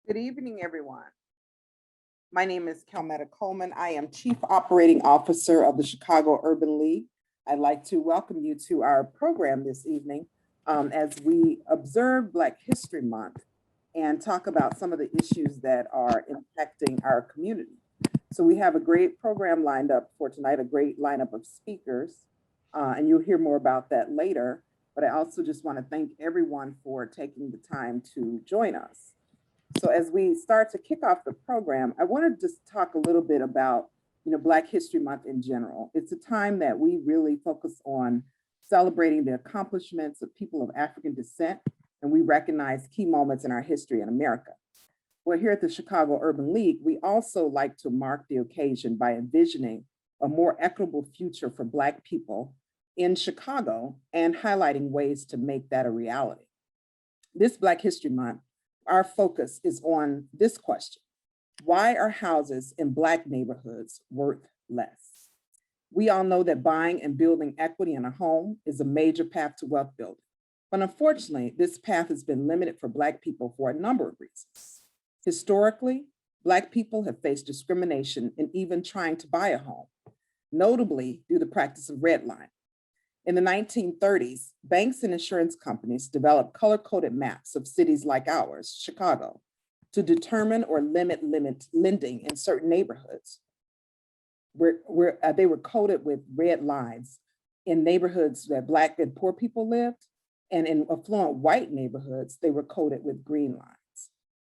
Good evening, everyone. My name is Calmetta Coleman. I am Chief Operating Officer of the Chicago Urban League. I'd like to welcome you to our program this evening as we observe Black History Month and talk about some of the issues that are impacting our community. So we have a great program lined up for tonight, a great lineup of speakers, and you'll hear more about that later. But I also just want to thank everyone for taking the time to join us. So as we start to kick off the program, I want to just talk a little bit about, Black History Month in general. It's a time that we really focus on celebrating the accomplishments of people of African descent, and we recognize key moments in our history in America. Well, here at the Chicago Urban League, we also like to mark the occasion by envisioning a more equitable future for Black people in Chicago and highlighting ways to make that a reality. This Black History Month, our focus is on this question: why are houses in Black neighborhoods worth less? We all know that buying and building equity in a home is a major path to wealth building. But unfortunately, this path has been limited for Black people for a number of reasons. Historically, Black people have faced discrimination in even trying to buy a home, notably through the practice of redlining. In the 1930s, banks and insurance companies developed color-coded maps of cities like ours, Chicago, to determine or limit lending in certain neighborhoods. Where they were coded with red lines in neighborhoods that Black and poor people lived, and in affluent white neighborhoods, they were coded with green lines.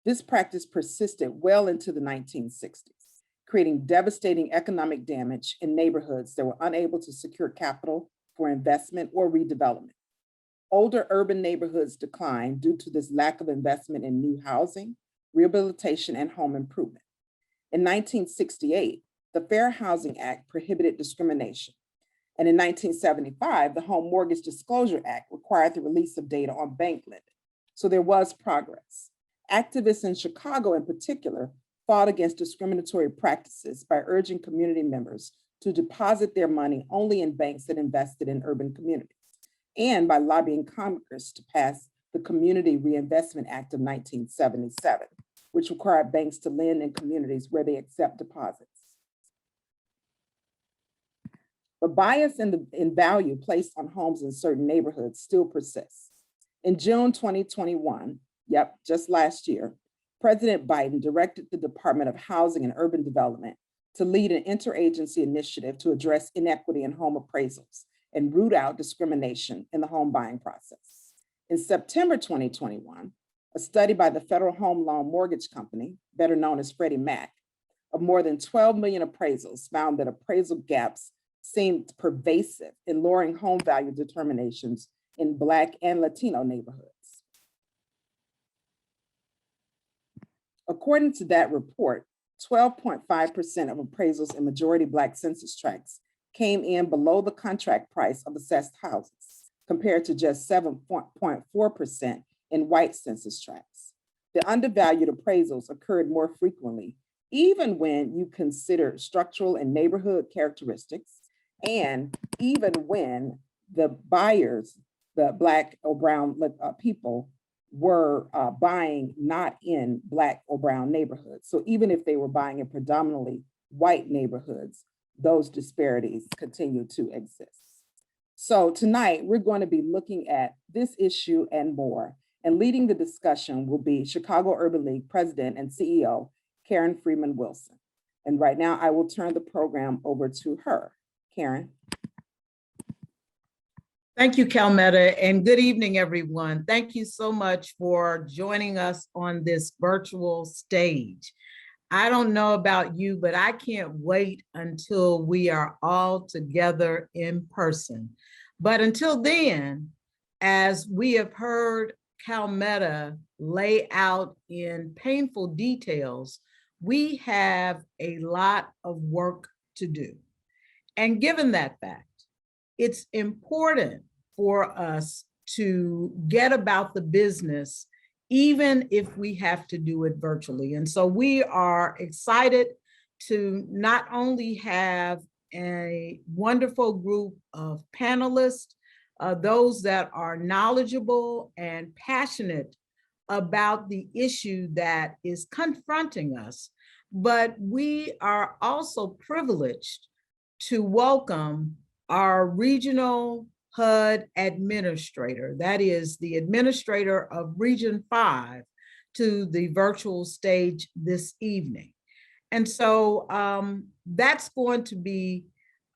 This practice persisted well into the 1960s, creating devastating economic damage in neighborhoods that were unable to secure capital for investment or redevelopment. Older urban neighborhoods declined due to this lack of investment in new housing, rehabilitation, and home improvement. In 1968, the Fair Housing Act prohibited discrimination. And in 1975, the Home Mortgage Disclosure Act required the release of data on bank lending. So there was progress. Activists in Chicago in particular fought against discriminatory practices by urging community members to deposit their money only in banks that invested in urban communities, and by lobbying Congress to pass the Community Reinvestment Act of 1977, which required banks to lend in communities where they accept deposits. But bias in value placed on homes in certain neighborhoods still persists. In June 2021, just last year, President Biden directed the Department of Housing and Urban Development to lead an interagency initiative to address inequity in home appraisals and root out discrimination in the home buying process. In September 2021, a study by the Federal Home Loan Mortgage Company, better known as Freddie Mac, of more than 12 million appraisals found that appraisal gaps seemed pervasive in lowering home value determinations in Black and Latino neighborhoods. According to that report, 12.5% of appraisals in majority Black census tracts came in below the contract price of assessed houses, compared to just 7.4% in white census tracts. The undervalued appraisals occurred more frequently, even when you consider structural and neighborhood characteristics, and even when the buyers, the Black or brown people, were buying not in Black or brown neighborhoods. So even if they were buying in predominantly white neighborhoods, those disparities continue to exist. So tonight, we're going to be looking at this issue and more. And leading the discussion will be Chicago Urban League President and CEO, Karen Freeman-Wilson. And right now, I will turn the program over to her. Karen. Thank you, Calmetta, and good evening, everyone. Thank you so much for joining us on this virtual stage. I don't know about you, but I can't wait until we are all together in person. But until then, as we have heard Calmetta lay out in painful details, we have a lot of work to do. And given that fact, it's important for us to get about the business, even if we have to do it virtually. And so we are excited to not only have a wonderful group of panelists, those that are knowledgeable and passionate about the issue that is confronting us, but we are also privileged to welcome our regional HUD administrator, that is the administrator of Region 5, to the virtual stage this evening. And so that's going to be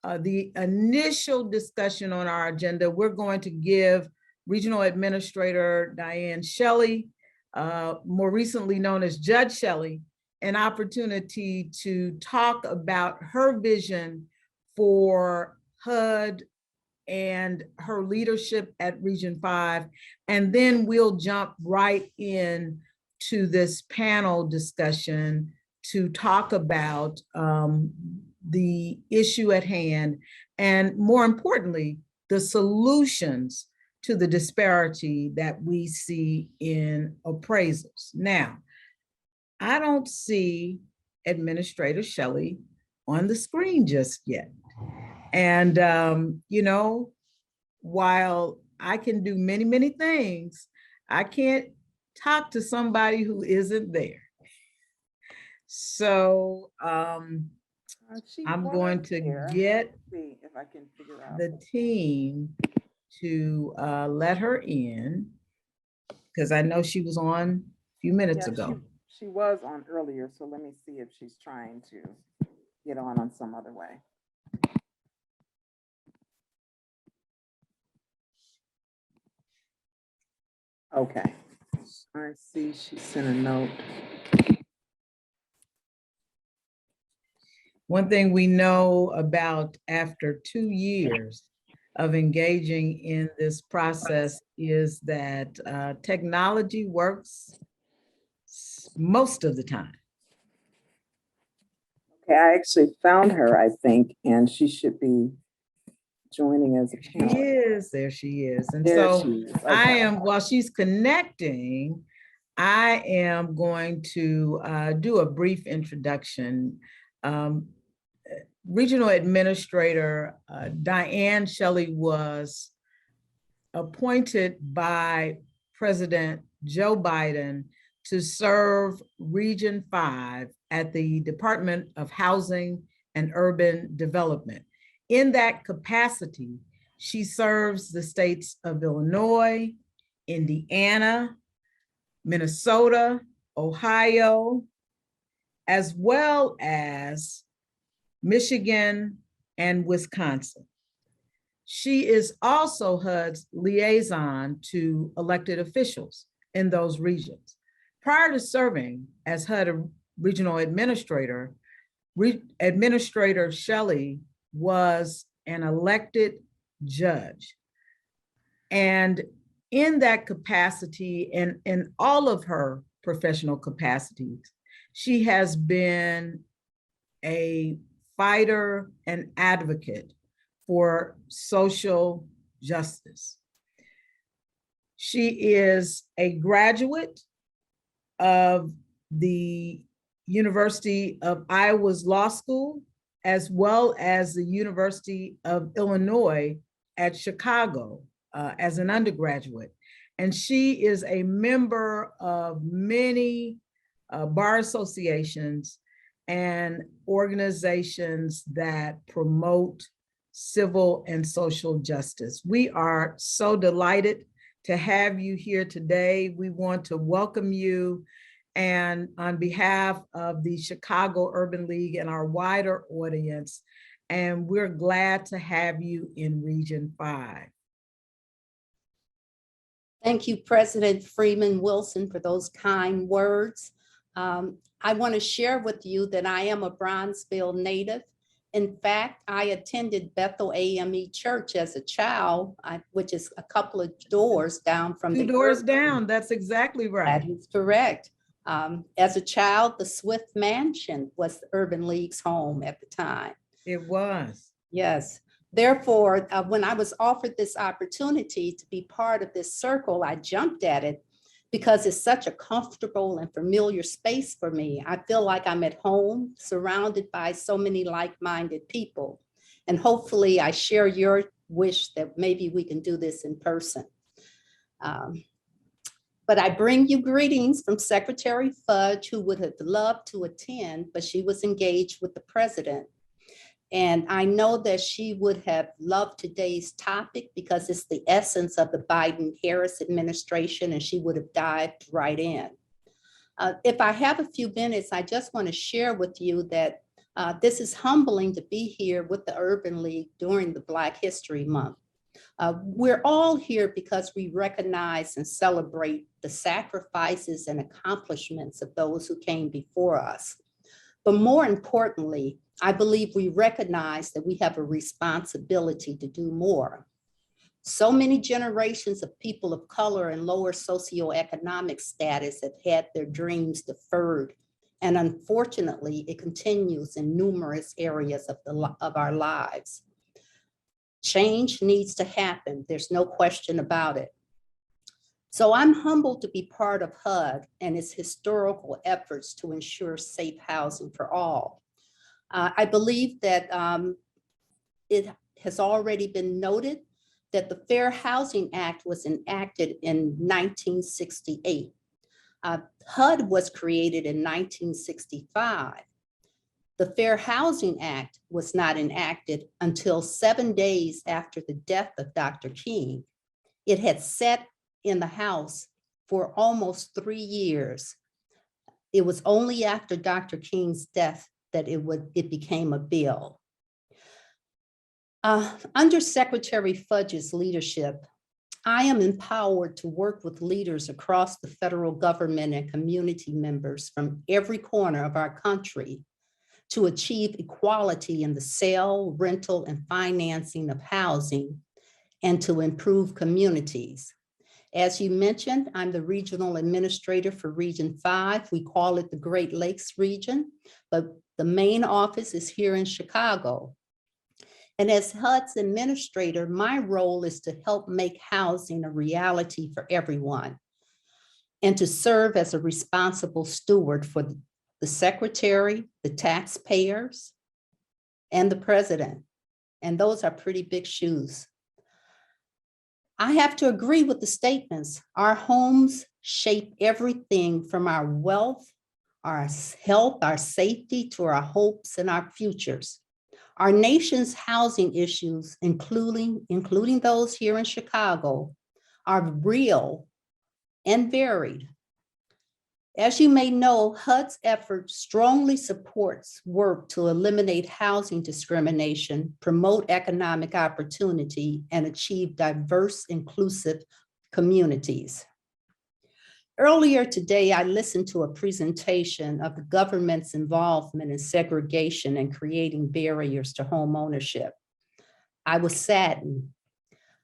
the initial discussion on our agenda. We're going to give Regional Administrator Diane Shelley, more recently known as Judge Shelley, an opportunity to talk about her vision for HUD and her leadership at Region 5. And then we'll jump right in to this panel discussion to talk about the issue at hand, and more importantly, the solutions to the disparity that we see in appraisals. Now, I don't see Administrator Shelley on the screen just yet. And, you know, while I can do many, many things, I can't talk to somebody who isn't there. So I'm going to get see if I can figure out the team to let her in, because I know she was on a few minutes ago. She was on earlier, so let me see if she's trying to get on some other way. Okay, I see she sent a note. One thing we know about after 2 years of engaging in this process is that technology works most of the time. Okay, I actually found her, I think, and she should be joining as a panelist. She is, there she is. And There so she is. Okay. I am, while she's connecting, I am going to do a brief introduction. Regional Administrator Diane Shelley was appointed by President Joe Biden to serve Region 5 at the Department of Housing and Urban Development. In that capacity, she serves the states of Illinois, Indiana, Minnesota, Ohio, as well as Michigan and Wisconsin. She is also HUD's liaison to elected officials in those regions. Prior to serving as HUD Regional Administrator, Administrator Shelley was an elected judge. And in that capacity and in all of her professional capacities, she has been a fighter and advocate for social justice. She is a graduate of the University of Iowa's Law School, as well as the University of Illinois at Chicago as an undergraduate. And she is a member of many bar associations and organizations that promote civil and social justice. We are so delighted to have you here today. We want to welcome you, and on behalf of the Chicago Urban League and our wider audience, and we're glad to have you in Region 5. Thank you, President Freeman-Wilson, for those kind words. I want to share with you that I am a Bronzeville native. In fact, I attended Bethel AME Church as a child, which is a couple of doors down from the— 2 doors down, that's exactly right. That is correct. As a child, the Swift Mansion was the Urban League's home at the time. It was. Yes. Therefore, when I was offered this opportunity to be part of this circle, I jumped at it because it's such a comfortable and familiar space for me. I feel like I'm at home, surrounded by so many like-minded people. And hopefully I share your wish that maybe we can do this in person. But I bring you greetings from Secretary Fudge, who would have loved to attend, but she was engaged with the president. And I know that she would have loved today's topic because it's the essence of the Biden-Harris administration, and she would have dived right in. If I have a few minutes, I just want to share with you that this is humbling to be here with the Urban League during the Black History Month. We're all here because we recognize and celebrate the sacrifices and accomplishments of those who came before us. But more importantly, I believe we recognize that we have a responsibility to do more. So many generations of people of color and lower socioeconomic status have had their dreams deferred. And unfortunately, it continues in numerous areas of our lives. Change needs to happen. There's no question about it. So I'm humbled to be part of HUD and its historical efforts to ensure safe housing for all. I believe that it has already been noted that the Fair Housing Act was enacted in 1968. HUD was created in 1965. The Fair Housing Act was not enacted until 7 days after the death of Dr. King. It had sat in the House for almost 3 years. It was only after Dr. King's death that it became a bill. Under Secretary Fudge's leadership, I am empowered to work with leaders across the federal government and community members from every corner of our country to achieve equality in the sale, rental, and financing of housing, and to improve communities. As you mentioned, I'm the regional administrator for Region 5. We call it the Great Lakes region, but the main office is here in Chicago. And as HUD's administrator, my role is to help make housing a reality for everyone and to serve as a responsible steward for the secretary, the taxpayers, and the president. And those are pretty big shoes. I have to agree with the statements. Our homes shape everything from our wealth, our health, our safety, to our hopes and our futures. Our nation's housing issues, including those here in Chicago, are real and varied. As you may know, HUD's effort strongly supports work to eliminate housing discrimination, promote economic opportunity, and achieve diverse, inclusive communities. Earlier today, I listened to a presentation of the government's involvement in segregation and creating barriers to home ownership. I was saddened,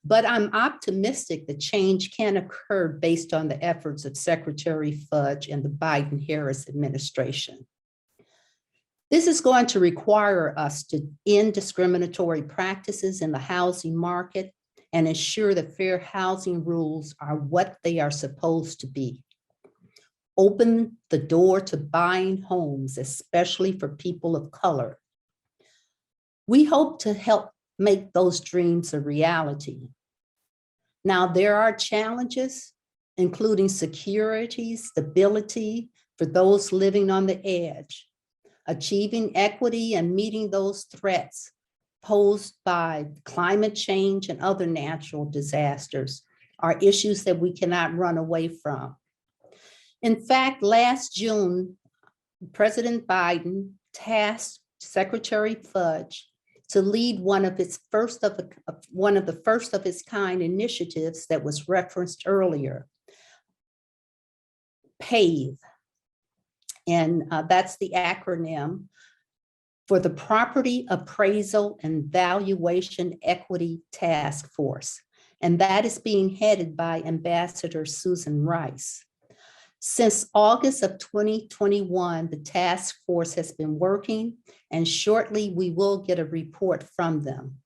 but I'm optimistic that change can occur based on the efforts of Secretary Fudge and the Biden-Harris administration. This is going to require us to end discriminatory practices in the housing market and ensure that fair housing rules are what they are supposed to be. Open the door to buying homes, especially for people of color. We hope to help make those dreams a reality. Now, there are challenges, including security, stability for those living on the edge, achieving equity and meeting those threats posed by climate change and other natural disasters are issues that we cannot run away from. In fact, last June, President Biden tasked Secretary Fudge to lead one of the first of its kind initiatives that was referenced earlier, PAVE. And that's the acronym for the Property Appraisal and Valuation Equity Task Force. And that is being headed by Ambassador Susan Rice. Since August of 2021, the task force has been working, and shortly we will get a report from them.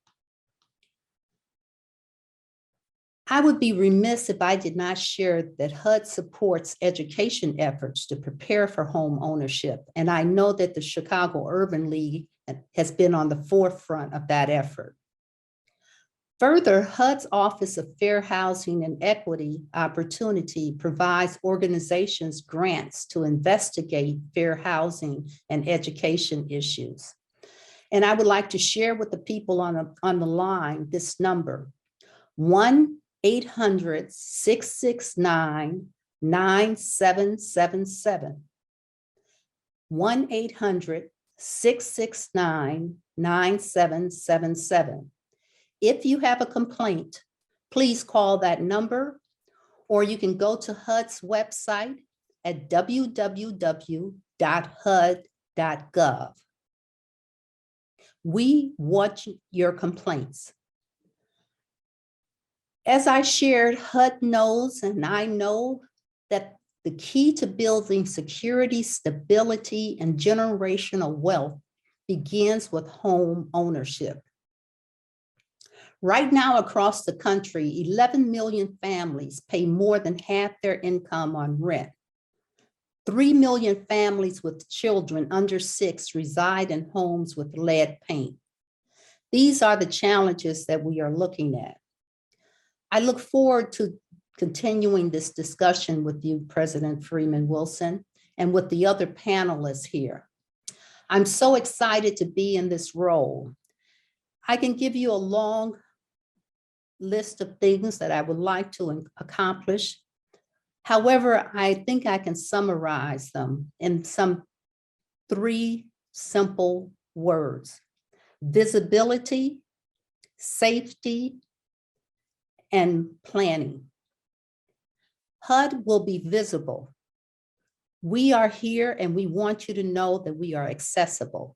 I would be remiss if I did not share that HUD supports education efforts to prepare for home ownership, and I know that the Chicago Urban League has been on the forefront of that effort. Further, HUD's Office of Fair Housing and Equity Opportunity provides organizations grants to investigate fair housing and education issues. And I would like to share with the people on the line this number, 1-800-669-9777. 1-800-669-9777. If you have a complaint, please call that number, or you can go to HUD's website at www.hud.gov. We want your complaints. As I shared, HUD knows, and I know, that the key to building security, stability, and generational wealth begins with home ownership. Right now across the country, 11 million families pay more than half their income on rent. 3 million families with children under 6 reside in homes with lead paint. These are the challenges that we are looking at. I look forward to continuing this discussion with you, President Freeman-Wilson, and with the other panelists here. I'm so excited to be in this role. I can give you a long list of things that I would like to accomplish. However, I think I can summarize them in some 3 simple words: visibility, safety, and planning. HUD will be visible. We are here and we want you to know that we are accessible.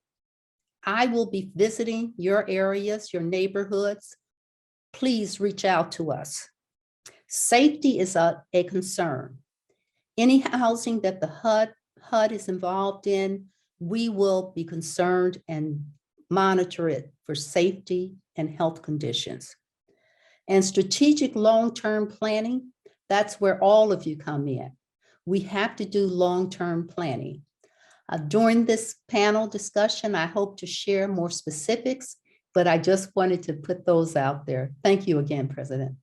I will be visiting your areas, your neighborhoods. Please reach out to us. Safety is a concern. Any housing that the HUD is involved in, we will be concerned and monitor it for safety and health conditions. And strategic long-term planning, that's where all of you come in. We have to do long-term planning. During this panel discussion, I hope to share more specifics, but I just wanted to put those out there. Thank you again, President.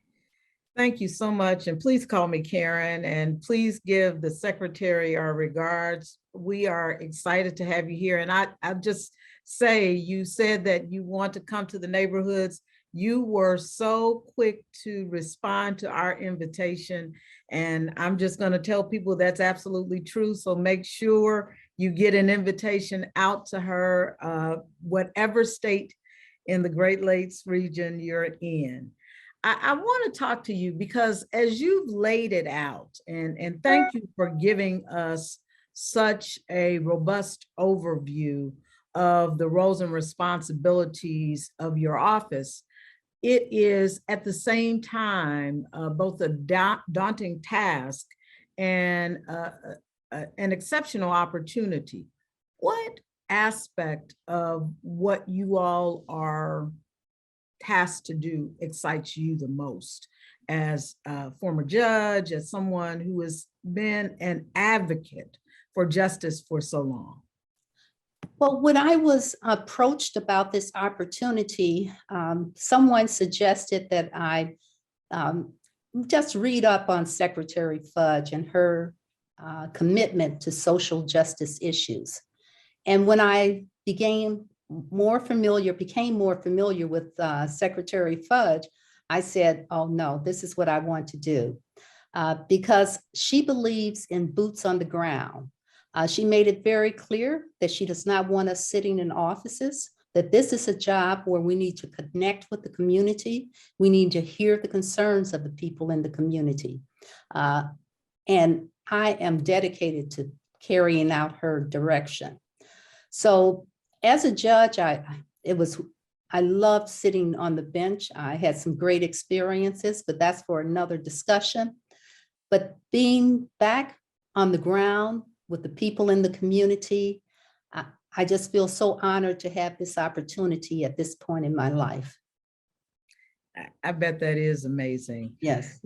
Thank you so much. And please call me Karen, and please give the secretary our regards. We are excited to have you here. And I'll just say, you said that you want to come to the neighborhoods. You were so quick to respond to our invitation. And I'm just going to tell people that's absolutely true. So make sure you get an invitation out to her, whatever state in the Great Lakes region you're in. I want to talk to you because as you've laid it out, and thank you for giving us such a robust overview of the roles and responsibilities of your office, it is at the same time both a daunting task and an exceptional opportunity. What aspect of what you all are tasked to do excites you the most as a former judge, as someone who has been an advocate for justice for so long? Well, when I was approached about this opportunity, someone suggested that I just read up on Secretary Fudge and her commitment to social justice issues. And when I became more familiar with Secretary Fudge, I said, oh no, this is what I want to do. Because she believes in boots on the ground. She made it very clear that she does not want us sitting in offices, that this is a job where we need to connect with the community. We need to hear the concerns of the people in the community. And I am dedicated to carrying out her direction. So as a judge, I loved sitting on the bench. I had some great experiences, but that's for another discussion. But being back on the ground with the people in the community, I just feel so honored to have this opportunity at this point in my life. I bet that is amazing. Yes.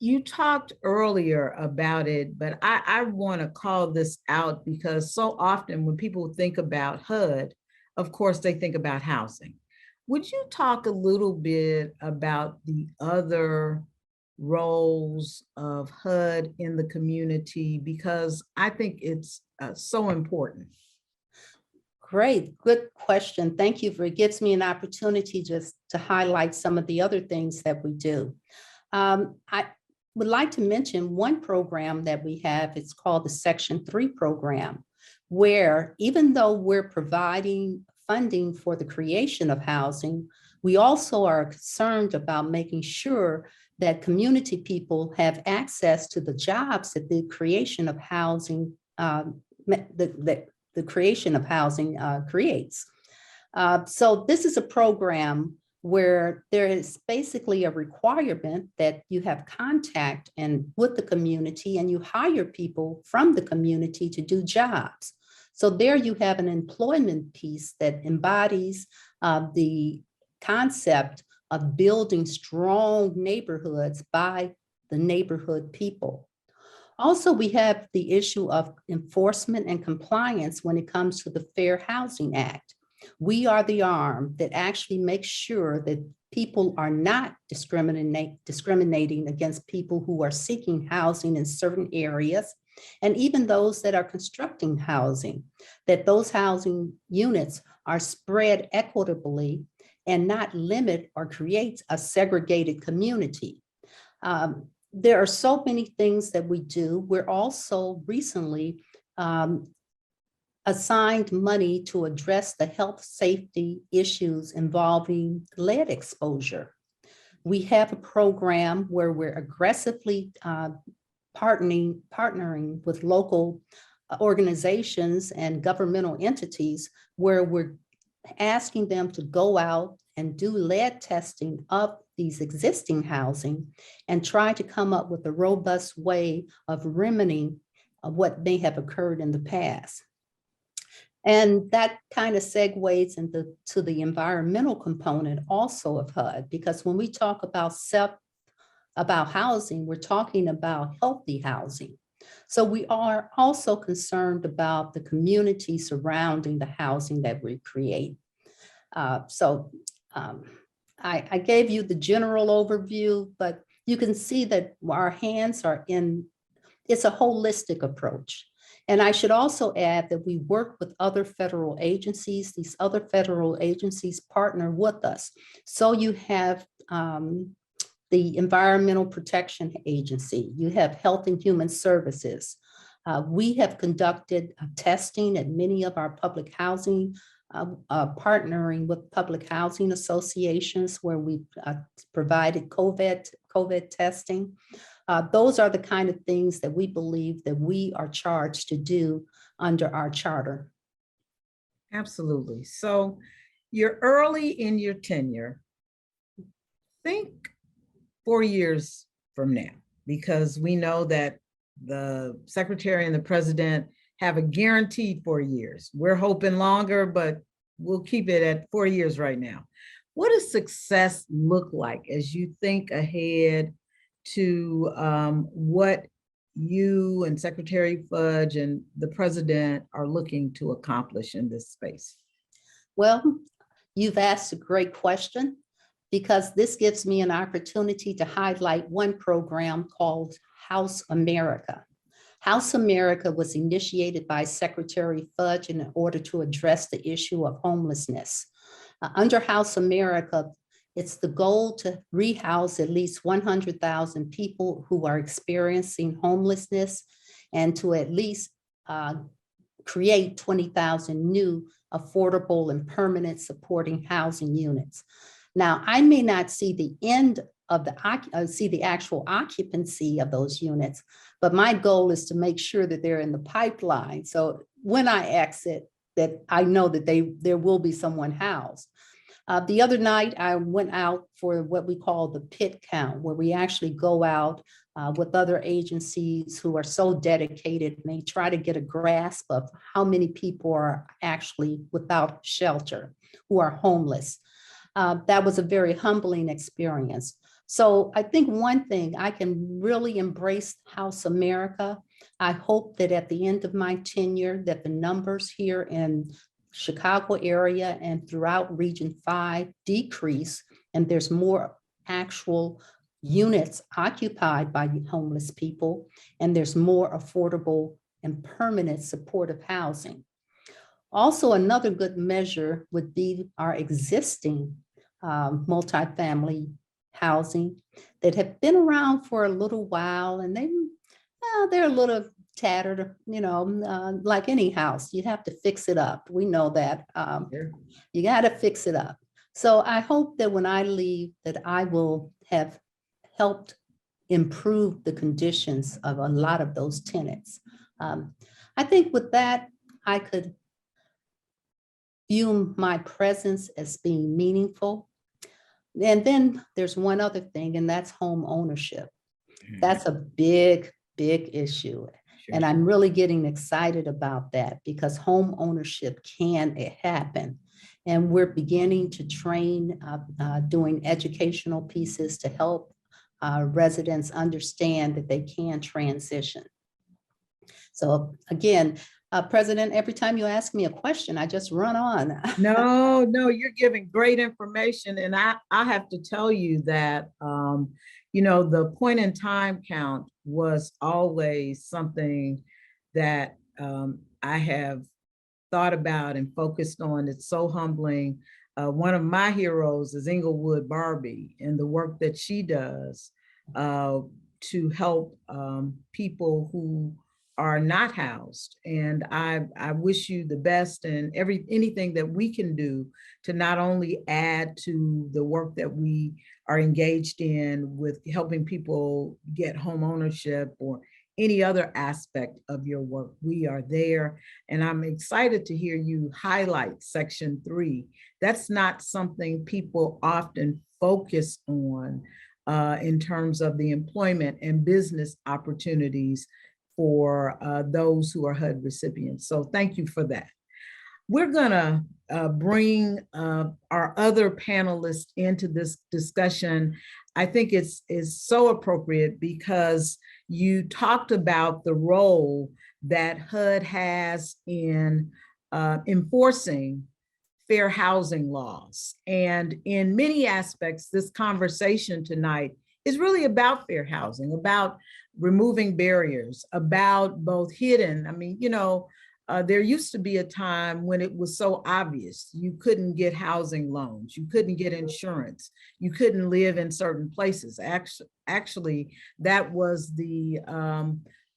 You talked earlier about it, but I want to call this out because so often when people think about HUD, of course, they think about housing. Would you talk a little bit about the other roles of HUD in the community? Because I think it's so important. Great, good question. Thank you for, it gives me an opportunity just to highlight some of the other things that we do. I would like to mention one program that we have. It's called the Section 3 program, where even though we're providing funding for the creation of housing, we also are concerned about making sure that community people have access to the jobs that the creation of housing the creation of housing creates. So this is a program where there is basically a requirement that you have contact and with the community and you hire people from the community to do jobs. So there you have an employment piece that embodies the concept of building strong neighborhoods by the neighborhood people. Also, we have the issue of enforcement and compliance when it comes to the Fair Housing Act. We are the arm that actually makes sure that people are not discriminating against people who are seeking housing in certain areas, and even those that are constructing housing, that those housing units are spread equitably and not limit or create a segregated community. There are so many things that we do. We're also recently assigned money to address the health safety issues involving lead exposure. We have a program where we're aggressively partnering with local organizations and governmental entities where we're asking them to go out and do lead testing of these existing housing and try to come up with a robust way of remedying what may have occurred in the past. And that kind of segues into the environmental component also of HUD, because when we talk about housing, we're talking about healthy housing. So we are also concerned about the community surrounding the housing that we create. I gave you the general overview, but you can see that our hands are in, it's a holistic approach. And I should also add that we work with other federal agencies. These other federal agencies partner with us. So you have the Environmental Protection Agency, you have Health and Human Services. We have conducted testing at many of our public housing, partnering with public housing associations where we provided COVID testing. Those are the kind of things that we believe that we are charged to do under our charter. Absolutely. So you're early in your tenure. Think 4 years from now, because we know that the secretary and the president have a guaranteed 4 years. We're hoping longer, but we'll keep it at 4 years right now. What does success look like as you think ahead to what you and Secretary Fudge and the president are looking to accomplish in this space? Well, you've asked a great question, because this gives me an opportunity to highlight one program called House America. House America was initiated by Secretary Fudge in order to address the issue of homelessness. Under House America, it's the goal to rehouse at least 100,000 people who are experiencing homelessness and to at least create 20,000 new affordable and permanent supporting housing units. Now, I may not see the end of the actual occupancy of those units, but my goal is to make sure that they're in the pipeline. So when I exit, that I know that there will be someone housed. The other night, I went out for what we call the pit count, where we actually go out with other agencies who are so dedicated, and they try to get a grasp of how many people are actually without shelter, who are homeless. That was a very humbling experience. So I think one thing, I can really embrace House America. I hope that at the end of my tenure, that the numbers here in Chicago area and throughout Region 5 decrease, and there's more actual units occupied by homeless people, and there's more affordable and permanent supportive housing. Also, another good measure would be our existing multifamily housing that have been around for a little while, and they're a little tattered, like any house. You have to fix it up. We know that. You got to fix it up. So I hope that when I leave, that I will have helped improve the conditions of a lot of those tenants. I think with that, I could view my presence as being meaningful. And then there's one other thing, and that's home ownership. That's a big, big issue. And I'm really getting excited about that because home ownership can happen. And we're beginning to train, doing educational pieces to help residents understand that they can transition. So again, President, every time you ask me a question, I just run on. No, you're giving great information. And I have to tell you that, the point in time count was always something that I have thought about and focused on. It's so humbling. One of my heroes is Inglewood Barbie and the work that she does to help people who are not housed. And I wish you the best and anything that we can do to not only add to the work that we are engaged in with helping people get home ownership or any other aspect of your work. We are there. And I'm excited to hear you highlight Section 3. That's not something people often focus on in terms of the employment and business opportunities for those who are HUD recipients. So thank you for that. We're gonna bring our other panelists into this discussion. I think it's so appropriate because you talked about the role that HUD has in enforcing fair housing laws. And in many aspects, this conversation tonight is really about fair housing, about removing barriers, about both hidden. I mean, there used to be a time when it was so obvious you couldn't get housing loans, you couldn't get insurance, you couldn't live in certain places. Actually, that was the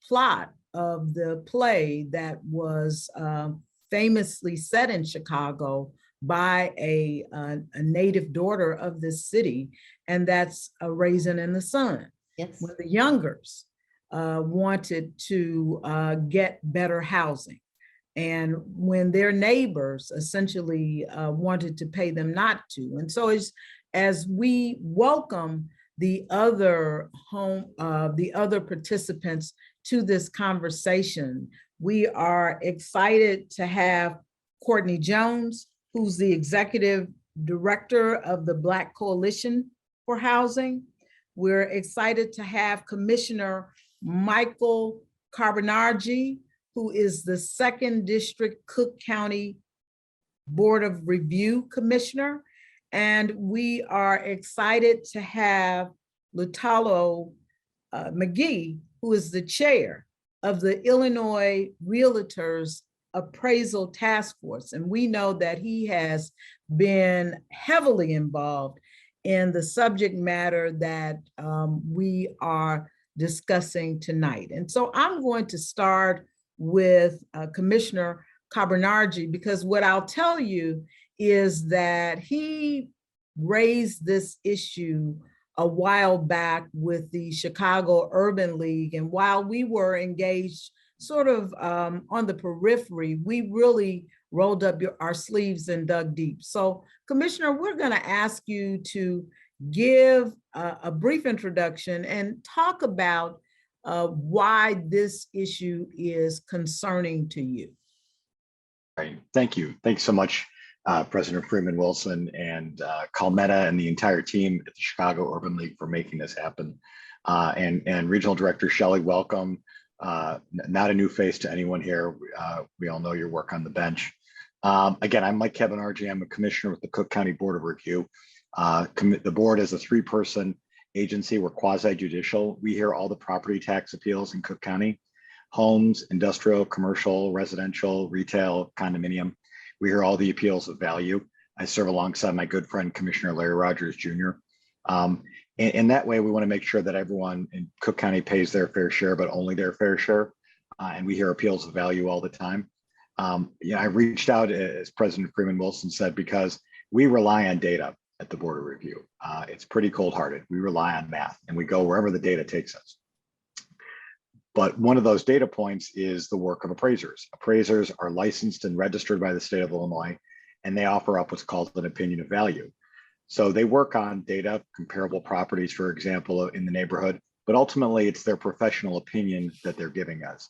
plot of the play that was famously set in Chicago by a native daughter of this city, and that's A Raisin in the Sun. Yes. When the Youngers wanted to get better housing. And when their neighbors essentially wanted to pay them not to. And so as we welcome the other participants to this conversation, we are excited to have Courtney Jones, who's the executive director of the Black Coalition for Housing. We're excited to have Commissioner Michael Carbonargi, who is the 2nd District Cook County Board of Review Commissioner. And we are excited to have Lutalo McGee, who is the chair of the Illinois Realtors Appraisal Task Force. And we know that he has been heavily involved in the subject matter that we are discussing tonight. And so I'm going to start with Commissioner Carbonargi, because what I'll tell you is that he raised this issue a while back with the Chicago Urban League. And while we were engaged sort of on the periphery, we really rolled up our sleeves and dug deep. So Commissioner, we're gonna ask you to give a brief introduction and talk about why this issue is concerning to you. Right. Thank you. Thanks so much, President Freeman-Wilson and Calmetta and the entire team at the Chicago Urban League for making this happen. And Regional Director Shelley, welcome. Not a new face to anyone here. We all know your work on the bench. Again, I'm Mike Kevin-Argy. I'm a commissioner with the Cook County Board of Review. The board is a 3-person agency. We're quasi-judicial. We hear all the property tax appeals in Cook County: homes, industrial, commercial, residential, retail, condominium. We hear all the appeals of value. I serve alongside my good friend, Commissioner Larry Rogers, Jr. And that way, we want to make sure that everyone in Cook County pays their fair share, but only their fair share. And we hear appeals of value all the time. I reached out, as President Freeman-Wilson said, because we rely on data at the Board of Review. It's pretty cold-hearted. We rely on math, and we go wherever the data takes us. But one of those data points is the work of appraisers. Appraisers are licensed and registered by the state of Illinois, and they offer up what's called an opinion of value. So they work on data, comparable properties, for example, in the neighborhood, but ultimately it's their professional opinion that they're giving us.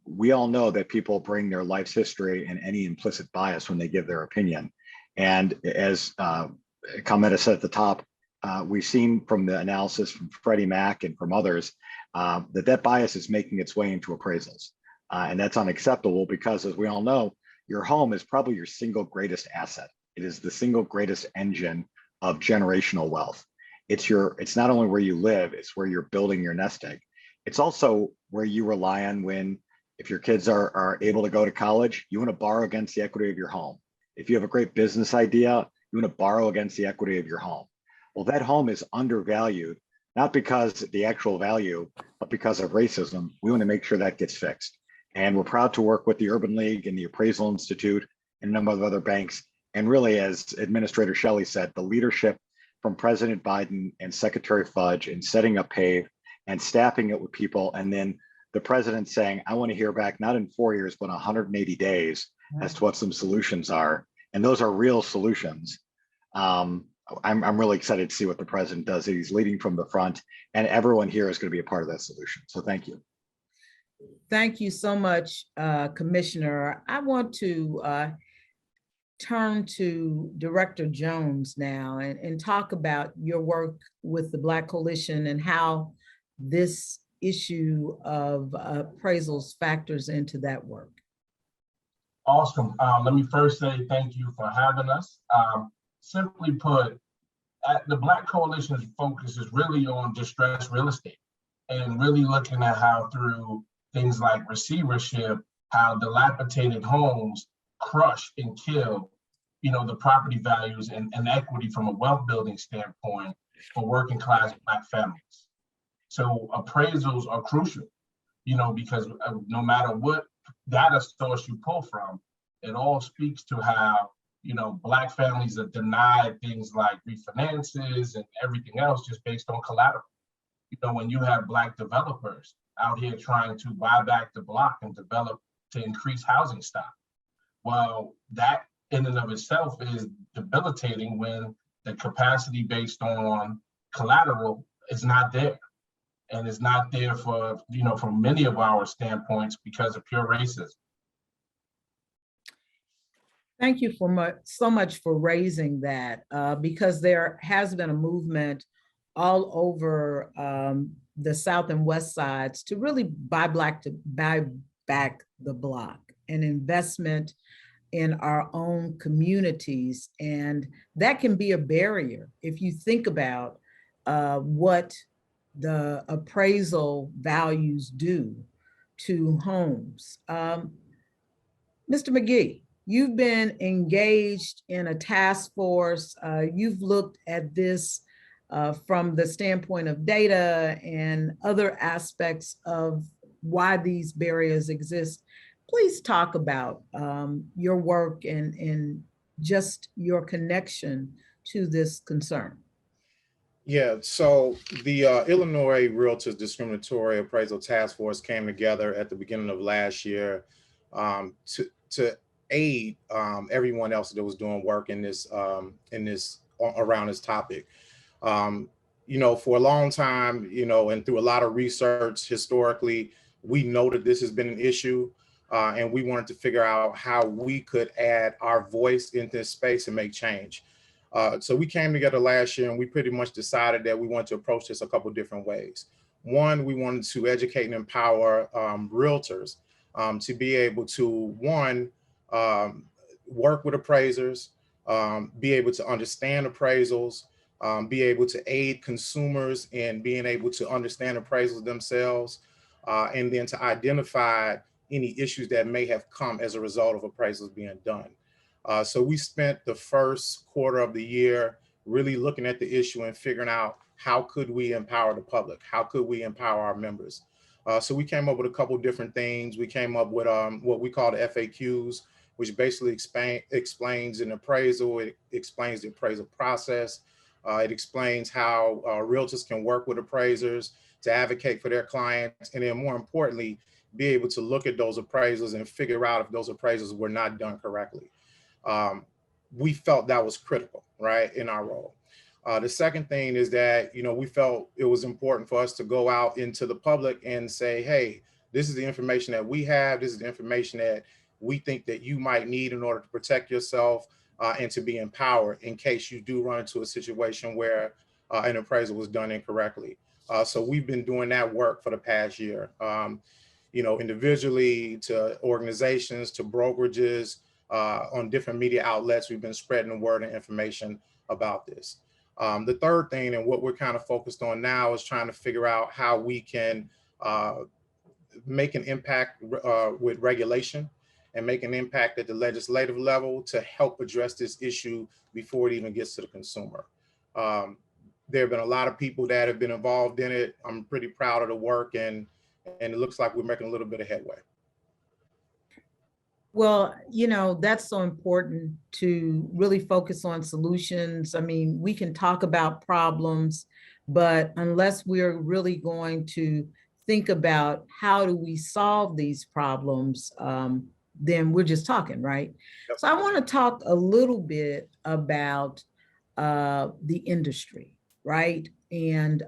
We all know that people bring their life's history and any implicit bias when they give their opinion. And as CalMeta said at the top, we've seen from the analysis from Freddie Mac and from others that bias is making its way into appraisals. And that's unacceptable because, as we all know, your home is probably your single greatest asset. It is the single greatest engine of generational wealth. It's not only where you live, it's where you're building your nest egg. It's also where you rely on if your kids are able to go to college, you want to borrow against the equity of your home. If you have a great business idea, you want to borrow against the equity of your home. Well, that home is undervalued, not because the actual value, but because of racism. We want to make sure that gets fixed. And we're proud to work with the Urban League and the Appraisal Institute and a number of other banks. And really, as Administrator Shelley said, the leadership from President Biden and Secretary Fudge in setting up PAVE and staffing it with people, and then the president saying, I want to hear back, not in 4 years, but 180 days as to what some solutions are. And those are real solutions. I'm really excited to see what the president does. He's leading from the front, and everyone here is going to be a part of that solution. So thank you. Thank you so much, Commissioner. I want to turn to Director Jones now and talk about your work with the Black Coalition and how this issue of appraisals factors into that work. Awesome. Let me first say thank you for having us. Simply put, the Black Coalition's focus is really on distressed real estate and really looking at how through things like receivership, how dilapidated homes crush and kill, the property values and equity from a wealth building standpoint for working class Black families. So appraisals are crucial, because no matter what data source you pull from, it all speaks to how, Black families are denied things like refinances and everything else just based on collateral. When you have Black developers out here trying to buy back the block and develop to increase housing stock, well, that in and of itself is debilitating when the capacity based on collateral is not there. And it's not there for, from many of our standpoints because of pure racism. Thank you so much for raising that, because there has been a movement all over the South and West sides to really buy back the block, an investment in our own communities. And that can be a barrier if you think about what the appraisal values do to homes. Mr. McGee, you've been engaged in a task force. You've looked at this from the standpoint of data and other aspects of why these barriers exist. Please talk about your work and just your connection to this concern. Yeah, so the Illinois Realtors Discriminatory Appraisal Task Force came together at the beginning of last year to aid everyone else that was doing work in this around this topic. For a long time, and through a lot of research historically, we know that this has been an issue, and we wanted to figure out how we could add our voice in this space and make change. So we came together last year and we pretty much decided that we wanted to approach this a couple different ways. One, we wanted to educate and empower realtors to be able to, one, work with appraisers, be able to understand appraisals, be able to aid consumers in being able to understand appraisals themselves, and then to identify any issues that may have come as a result of appraisals being done. So we spent the first quarter of the year really looking at the issue and figuring out how could we empower the public? How could we empower our members? So we came up with a couple of different things. We came up with what we call the FAQs, which basically explains an appraisal. It explains the appraisal process. It explains how realtors can work with appraisers to advocate for their clients, and then more importantly, be able to look at those appraisals and figure out if those appraisals were not done correctly. We felt that was critical, right, in our role. The second thing is that, we felt it was important for us to go out into the public and say, hey, this is the information that we have. This is the information that we think that you might need in order to protect yourself and to be empowered in case you do run into a situation where an appraisal was done incorrectly. So we've been doing that work for the past year, individually, to organizations, to brokerages, on different media outlets. We've been spreading the word and information about this. The third thing, and what we're kind of focused on now, is trying to figure out how we can make an impact with regulation and make an impact at the legislative level to help address this issue before it even gets to the consumer. There have been a lot of people that have been involved in it. I'm pretty proud of the work, and it looks like we're making a little bit of headway. Well, that's so important to really focus on solutions. I mean, we can talk about problems, but unless we're really going to think about how do we solve these problems, then we're just talking, right? Yep. So I want to talk a little bit about the industry, right? And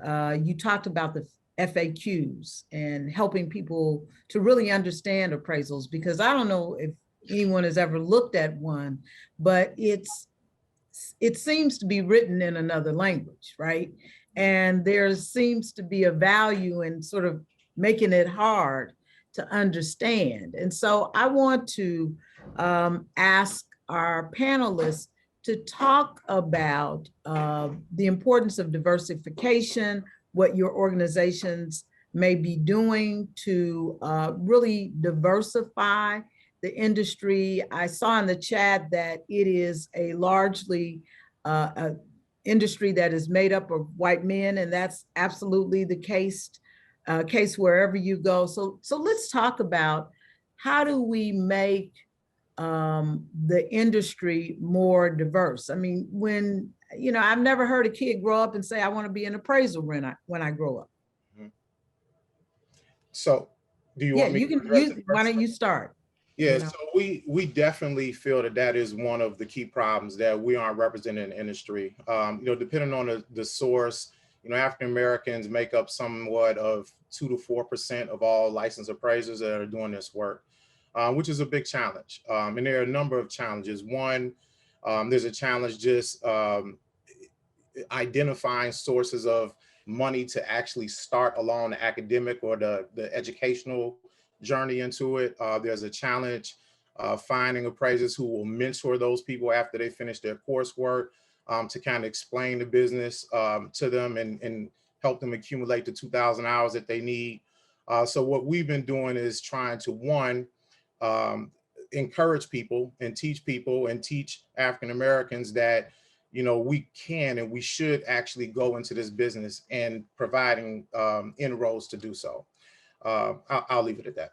you talked about the FAQs and helping people to really understand appraisals, because I don't know if anyone has ever looked at one, but it seems to be written in another language, right? And there seems to be a value in sort of making it hard to understand. And so I want to ask our panelists to talk about the importance of diversification, what your organizations may be doing to really diversify the industry. I saw in the chat that it is a largely industry that is made up of white men, and that's absolutely the case wherever you go. So let's talk about how do we make the industry more diverse. I mean, I've never heard a kid grow up and say, I want to be an appraiser when I grow up. Mm-hmm. So do you want me to why don't you start? Yeah, so we definitely feel that is one of the key problems, that we aren't represented in the industry. Depending on the source, African Americans make up somewhat of 2 to 4% of all licensed appraisers that are doing this work, which is a big challenge. And there are a number of challenges. One, there's a challenge just identifying sources of money to actually start along the academic or the educational journey into it. There's a challenge finding appraisers who will mentor those people after they finish their coursework, to kind of explain the business to them and help them accumulate the 2,000 hours that they need. So what we've been doing is trying to, one, encourage people and teach African Americans that, we can and we should actually go into this business, and providing inroads to do so. I'll leave it at that.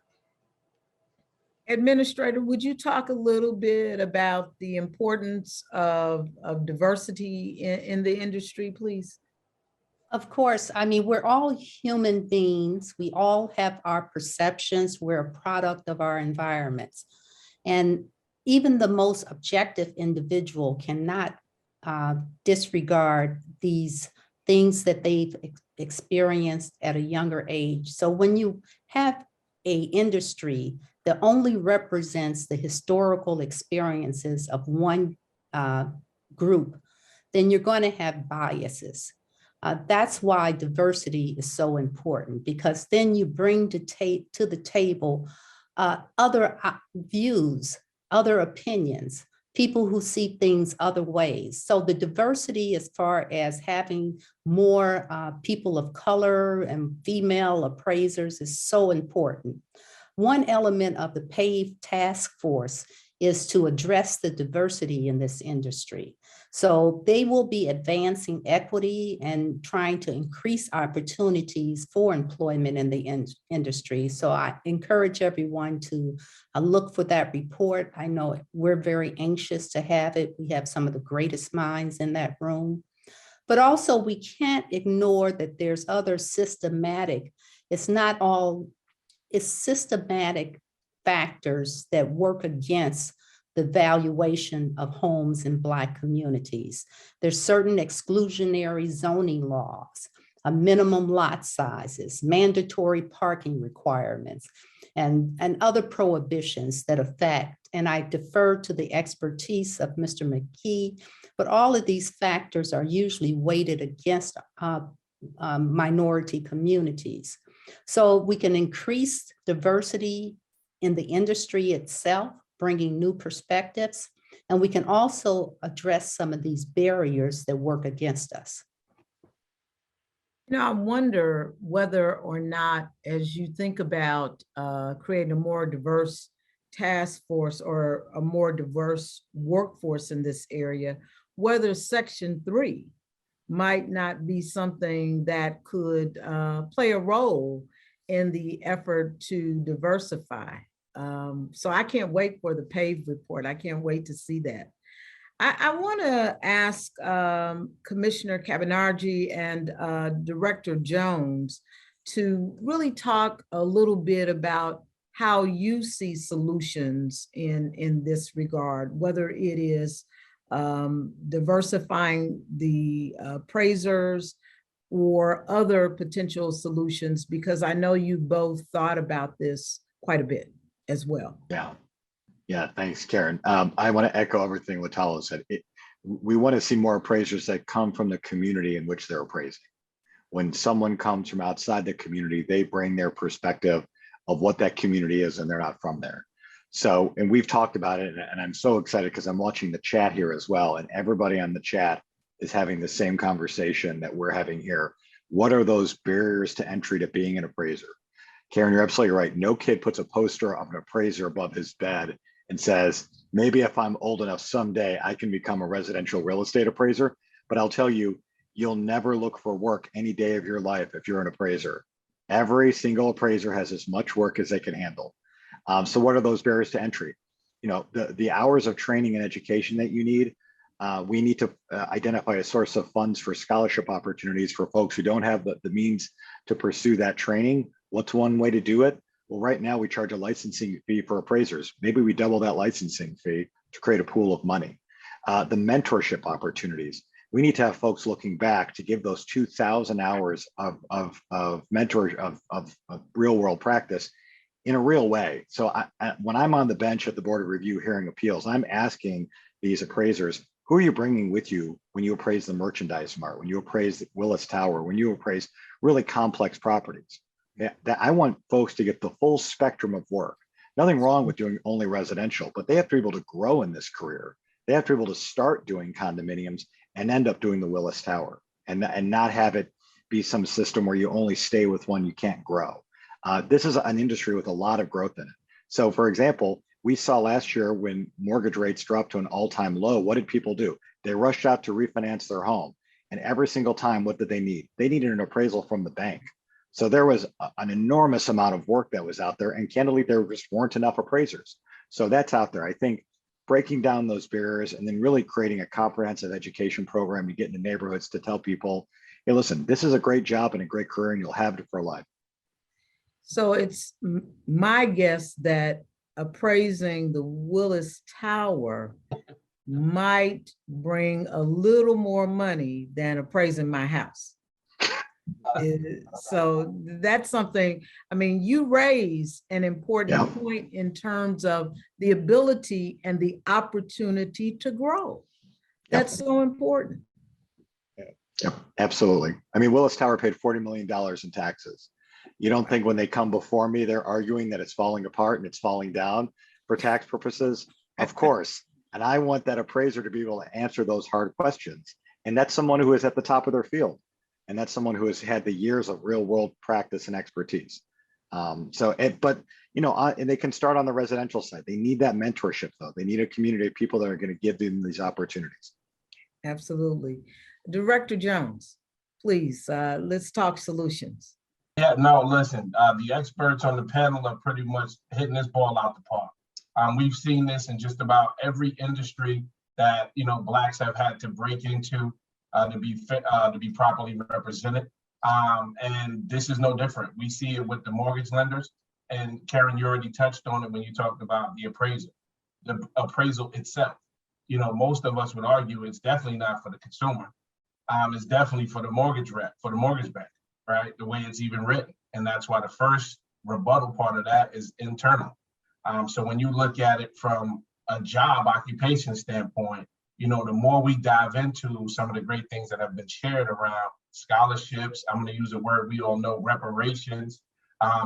Administrator, would you talk a little bit about the importance of diversity in the industry, please? Of course. I mean, we're all human beings. We all have our perceptions. We're a product of our environments. And even the most objective individual cannot disregard these things that they've experienced at a younger age. So when you have an industry that only represents the historical experiences of one group, then you're going to have biases. That's why diversity is so important, because then you bring to the table other views, other opinions people who see things other ways. So the diversity as far as having more people of color and female appraisers is so important. One element of the PAVE task force is to address the diversity in this industry. So they will be advancing equity and trying to increase opportunities for employment in the industry. So I encourage everyone to look for that report. I know we're very anxious to have it. We have some of the greatest minds in that room. But also we can't ignore that there's other systematic, it's systematic factors that work against the valuation of homes in Black communities. There's certain exclusionary zoning laws, minimum lot sizes, mandatory parking requirements, and other prohibitions that affect, and I defer to the expertise of Mr. McKee, but all of these factors are usually weighted against minority communities. So we can increase diversity in the industry itself, bringing new perspectives, and we can also address some of these barriers that work against us. You know, I wonder whether or not, as you think about creating a more diverse task force or a more diverse workforce in this area, whether Section 3 might not be something that could play a role in the effort to diversify. So I can't wait for the PAVE report. I can't wait to see that. I want to ask Commissioner Cabinargi and Director Jones to really talk a little bit about how you see solutions in this regard, whether it is diversifying the appraisers or other potential solutions, because I know you both thought about this quite a bit as well. Yeah, thanks, Karen. I want to echo everything Latalo said. We want to see more appraisers that come from the community in which they're appraising. When someone comes from outside the community, they bring their perspective of what that community is, and they're not from there. So, and we've talked about it, and I'm so excited because I'm watching the chat here as well, and everybody on the chat is having the same conversation that we're having here. What are those barriers to entry to being an appraiser? Karen, you're absolutely right. No kid puts a poster of an appraiser above his bed and says, maybe if I'm old enough someday, I can become a residential real estate appraiser. But I'll tell you, you'll never look for work any day of your life if you're an appraiser. Every single appraiser has as much work as they can handle. So what are those barriers to entry? You know, the hours of training and education that you need. We need to identify a source of funds for scholarship opportunities for folks who don't have the means to pursue that training. What's one way to do it? Well, right now we charge a licensing fee for appraisers. Maybe we double that licensing fee to create a pool of money. The mentorship opportunities. We need to have folks looking back to give those 2,000 hours of real world practice in a real way. So when I'm on the bench at the Board of Review hearing appeals, I'm asking these appraisers, who are you bringing with you when you appraise the Merchandise Mart, when you appraise the Willis Tower, when you appraise really complex properties? That I want folks to get the full spectrum of work. Nothing wrong with doing only residential, but they have to be able to grow in this career. They have to be able to start doing condominiums and end up doing the Willis Tower, and not have it be some system where you only stay with one, you can't grow. This is an industry with a lot of growth in it. So for example, we saw last year when mortgage rates dropped to an all-time low, what did people do? They rushed out to refinance their home. And every single time, what did they need? They needed an appraisal from the bank. So there was an enormous amount of work that was out there, and candidly, there just weren't enough appraisers. So that's out there. I think breaking down those barriers and then really creating a comprehensive education program to get into neighborhoods to tell people, hey, listen, this is a great job and a great career, and you'll have it for life. So it's my guess that appraising the Willis Tower might bring a little more money than appraising my house. So that's something, I mean, you raise an important point in terms of the ability and the opportunity to grow. That's so important. Yep, absolutely. I mean, Willis Tower paid $40 million in taxes. You don't think when they come before me, they're arguing that it's falling apart and it's falling down for tax purposes? Of course. And I want that appraiser to be able to answer those hard questions. And that's someone who is at the top of their field. And that's someone who has had the years of real world practice and expertise. And they can start on the residential side. They need that mentorship though. They need a community of people that are going to give them these opportunities. Absolutely. Director Jones, please, let's talk solutions. Yeah, no, listen, the experts on the panel are pretty much hitting this ball out the park. We've seen this in just about every industry that, Blacks have had to break into to be properly represented. And this is no different. We see it with the mortgage lenders. And Karen, you already touched on it when you talked about the appraisal. The appraisal itself, most of us would argue it's definitely not for the consumer. It's definitely for the mortgage rep, for the mortgage bank, right? The way it's even written. And that's why the first rebuttal part of that is internal. So when you look at it from a job occupation standpoint, the more we dive into some of the great things that have been shared around scholarships, I'm going to use a word we all know, reparations.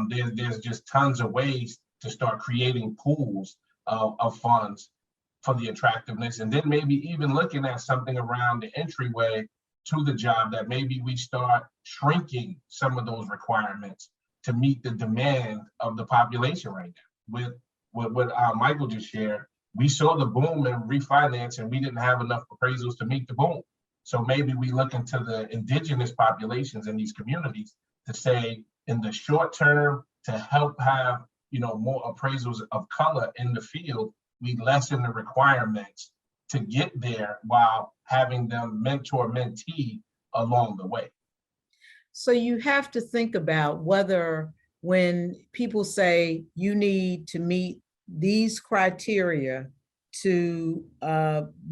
There's just tons of ways to start creating pools of funds for the attractiveness. And then maybe even looking at something around the entryway to the job that maybe we start shrinking some of those requirements to meet the demand of the population right now. With what Michael just shared, we saw the boom in refinance and we didn't have enough appraisals to meet the boom. So maybe we look into the indigenous populations in these communities to say in the short term to help have, more appraisals of color in the field, we lessen the requirements to get there while having them mentor mentee along the way. So you have to think about whether when people say you need to meet these criteria to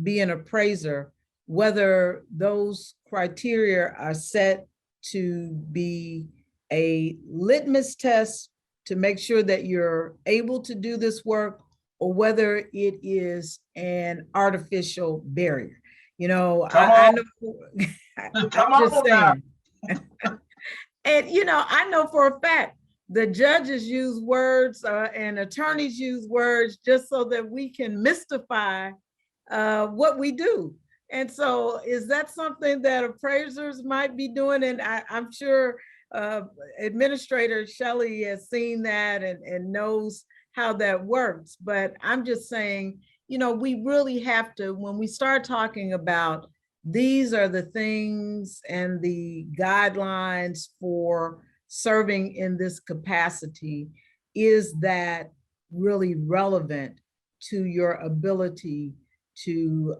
be an appraiser, whether those criteria are set to be a litmus test to make sure that you're able to do this work, or whether it is an artificial barrier. I know, I'm just saying. And, I know for a fact, the judges use words and attorneys use words just so that we can mystify what we do. And so is that something that appraisers might be doing? And I'm sure Administrator Shelley has seen that and knows how that works. But I'm just saying, we really have to, when we start talking about these are the things and the guidelines for serving in this capacity, is that really relevant to your ability to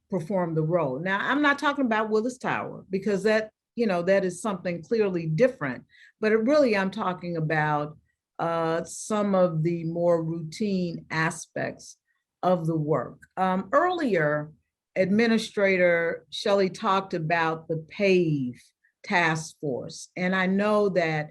perform the role? Now, I'm not talking about Willis Tower because that is something clearly different, but I'm talking about some of the more routine aspects of the work. Earlier, Administrator Shelley talked about the PAVE task force. And I know that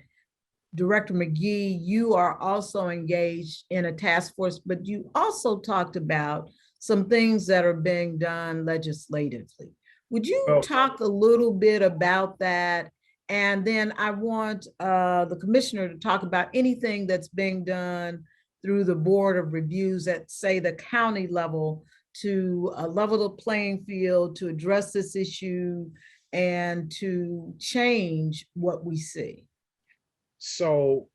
Director McGee, you are also engaged in a task force, but you also talked about some things that are being done legislatively. Would you talk a little bit about that? And then I want the commissioner to talk about anything that's being done through the Board of Reviews at, say, the county level to level the playing field, to address this issue, and to change what we see. So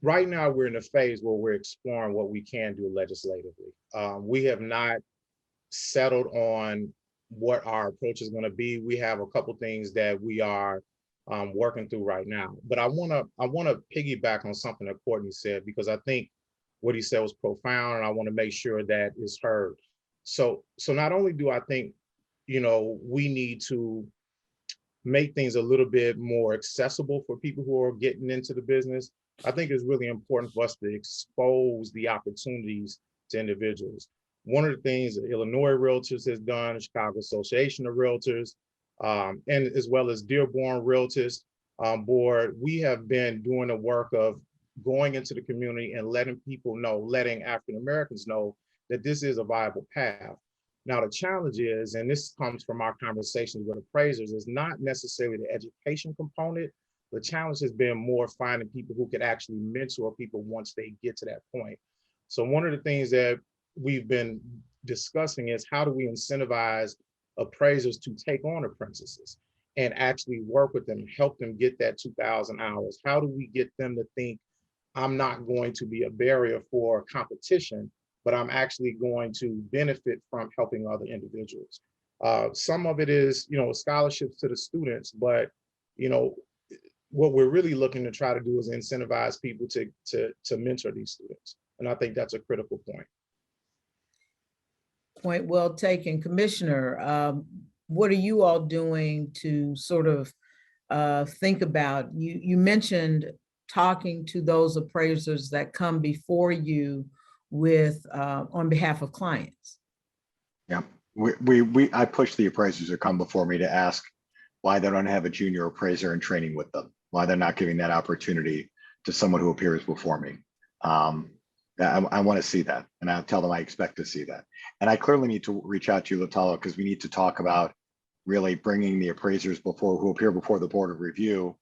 right now we're in a phase where we're exploring what we can do legislatively. We have not settled on what our approach is going to be. We have a couple things that we are working through right now. But I want to piggyback on something that Courtney said, because I think what he said was profound, and I want to make sure that is heard. So not only do I think, we need to make things a little bit more accessible for people who are getting into the business, I think it's really important for us to expose the opportunities to individuals. One of the things that Illinois Realtors has done, Chicago Association of Realtors, and as well as Dearborn Realtors Board, we have been doing the work of going into the community and letting people know, letting African Americans know that this is a viable path. Now, the challenge is, and this comes from our conversations with appraisers, is not necessarily the education component. The challenge has been more finding people who could actually mentor people once they get to that point. So one of the things that we've been discussing is how do we incentivize appraisers to take on apprentices and actually work with them, help them get that 2,000 hours? How do we get them to think, I'm not going to be a barrier for competition, but I'm actually going to benefit from helping other individuals? Some of it is, scholarships to the students, but, what we're really looking to try to do is incentivize people to mentor these students. And I think that's a critical point. Point well taken. Commissioner, what are you all doing to sort of think about, you mentioned talking to those appraisers that come before you with on behalf of clients? Yeah, I push the appraisers that come before me to ask why they don't have a junior appraiser in training with them, why they're not giving that opportunity to someone who appears before me. I want to see that, and I'll tell them I expect to see that. And I clearly need to reach out to you, Latalo, because we need to talk about really bringing the appraisers who appear before the Board of Review,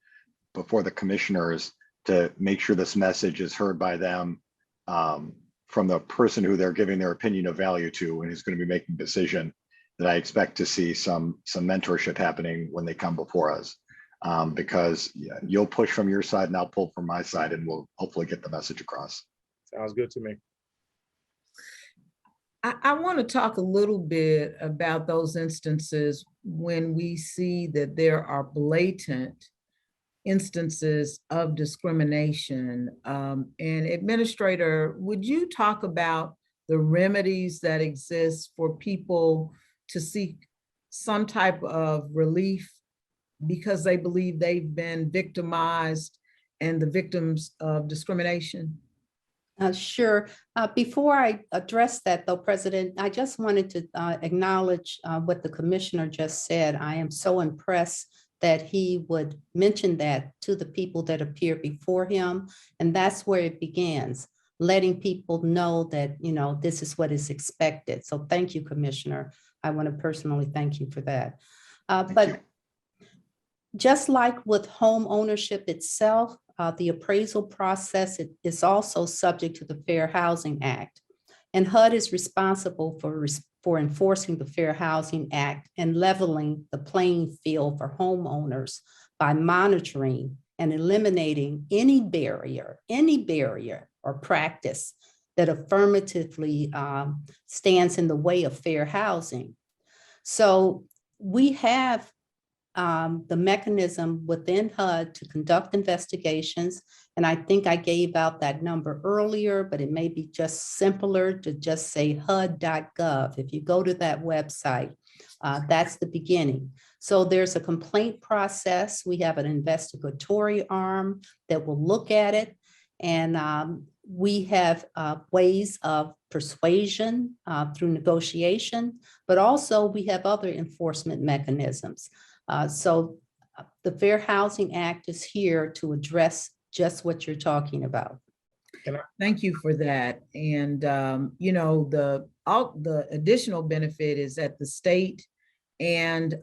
before the commissioners, to make sure this message is heard by them from the person who they're giving their opinion of value to and who's going to be making a decision, that I expect to see some mentorship happening when they come before us. Because you'll push from your side and I'll pull from my side, and we'll hopefully get the message across. Sounds good to me. I want to talk a little bit about those instances when we see that there are blatant instances of discrimination. And Administrator, would you talk about the remedies that exist for people to seek some type of relief because they believe they've been victimized and the victims of discrimination? Sure. Before I address that, though, President, I just wanted to acknowledge what the commissioner just said. I am so impressed that he would mention that to the people that appear before him. And that's where it begins, letting people know that, this is what is expected. So thank you, Commissioner. I want to personally thank you for that. But just like with home ownership itself, the appraisal process is also subject to the Fair Housing Act. And HUD is responsible for enforcing the Fair Housing Act and leveling the playing field for homeowners by monitoring and eliminating any barrier or practice that affirmatively stands in the way of fair housing. So we have the mechanism within HUD to conduct investigations. And I think I gave out that number earlier, but it may be just simpler to just say HUD.gov. If you go to that website, that's the beginning. So there's a complaint process. We have an investigatory arm that will look at it. And we have ways of persuasion through negotiation, but also we have other enforcement mechanisms. So the Fair Housing Act is here to address just what you're talking about. Thank you for that. And the additional benefit is that the state and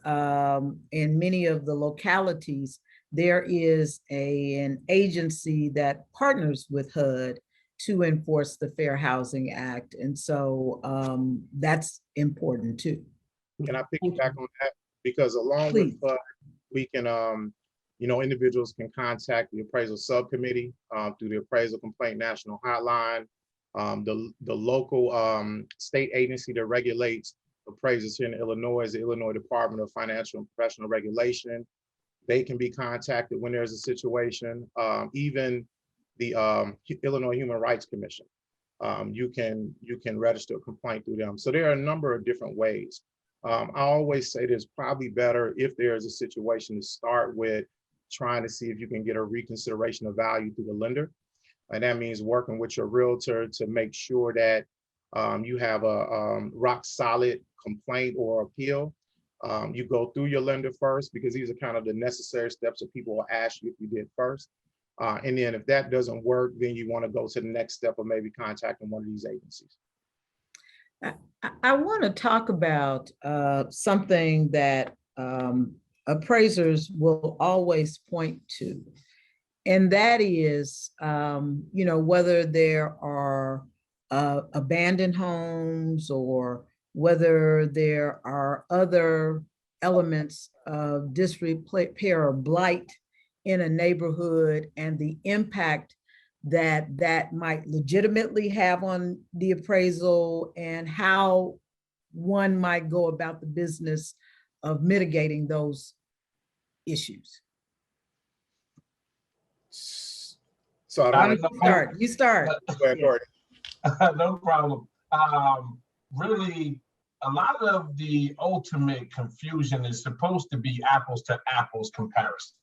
in many of the localities, there is an agency that partners with HUD to enforce the Fair Housing Act. And so that's important too. Can I piggyback on that? Because along with we can, individuals can contact the appraisal subcommittee through the Appraisal Complaint National Hotline, the local state agency that regulates appraisers here in Illinois is the Illinois Department of Financial and Professional Regulation. They can be contacted when there's a situation. Even the Illinois Human Rights Commission, you can register a complaint through them. So there are a number of different ways. I always say it's probably better if there is a situation to start with trying to see if you can get a reconsideration of value through the lender. And that means working with your realtor to make sure that you have a rock solid complaint or appeal. You go through your lender first, because these are kind of the necessary steps that people will ask you if you did first. And then if that doesn't work, then you want to go to the next step of maybe contacting one of these agencies. I want to talk about something that appraisers will always point to, and that is, whether there are abandoned homes, or whether there are other elements of disrepair or blight in a neighborhood, and the impact that that might legitimately have on the appraisal, and how one might go about the business of mitigating those issues. So I Why don't don't you start? You start. go ahead, Courtney. No problem. Really, a lot of the ultimate confusion is supposed to be apples to apples comparisons,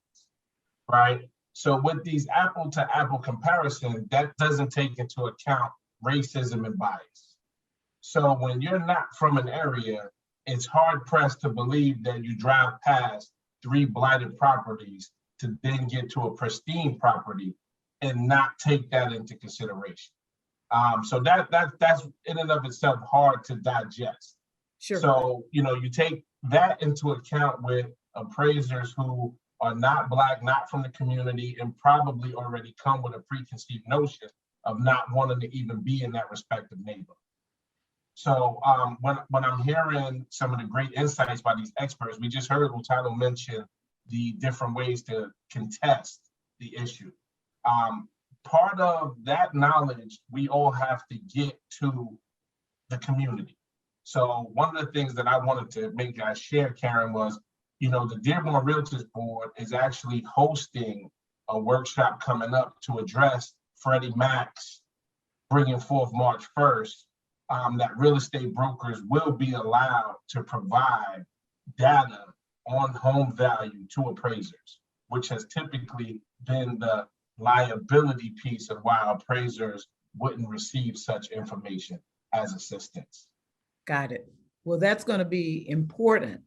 right? So with these apple to apple comparisons, that doesn't take into account racism and bias. So when you're not from an area, it's hard pressed to believe that you drive past 3 blighted properties to then get to a pristine property and not take that into consideration. So that's in and of itself hard to digest. Sure. So, you take that into account with appraisers who are not Black, not from the community, and probably already come with a preconceived notion of not wanting to even be in that respective neighborhood. So when I'm hearing some of the great insights by these experts, we just heard Lutalo mention the different ways to contest the issue. Part of that knowledge, we all have to get to the community. So one of the things that I wanted to make you guys share, Karen, was, the Dearborn Realtors Board is actually hosting a workshop coming up to address Freddie Mac's bringing forth March 1st, that real estate brokers will be allowed to provide data on home value to appraisers, which has typically been the liability piece of why appraisers wouldn't receive such information as assistance. Got it. Well, that's going to be important,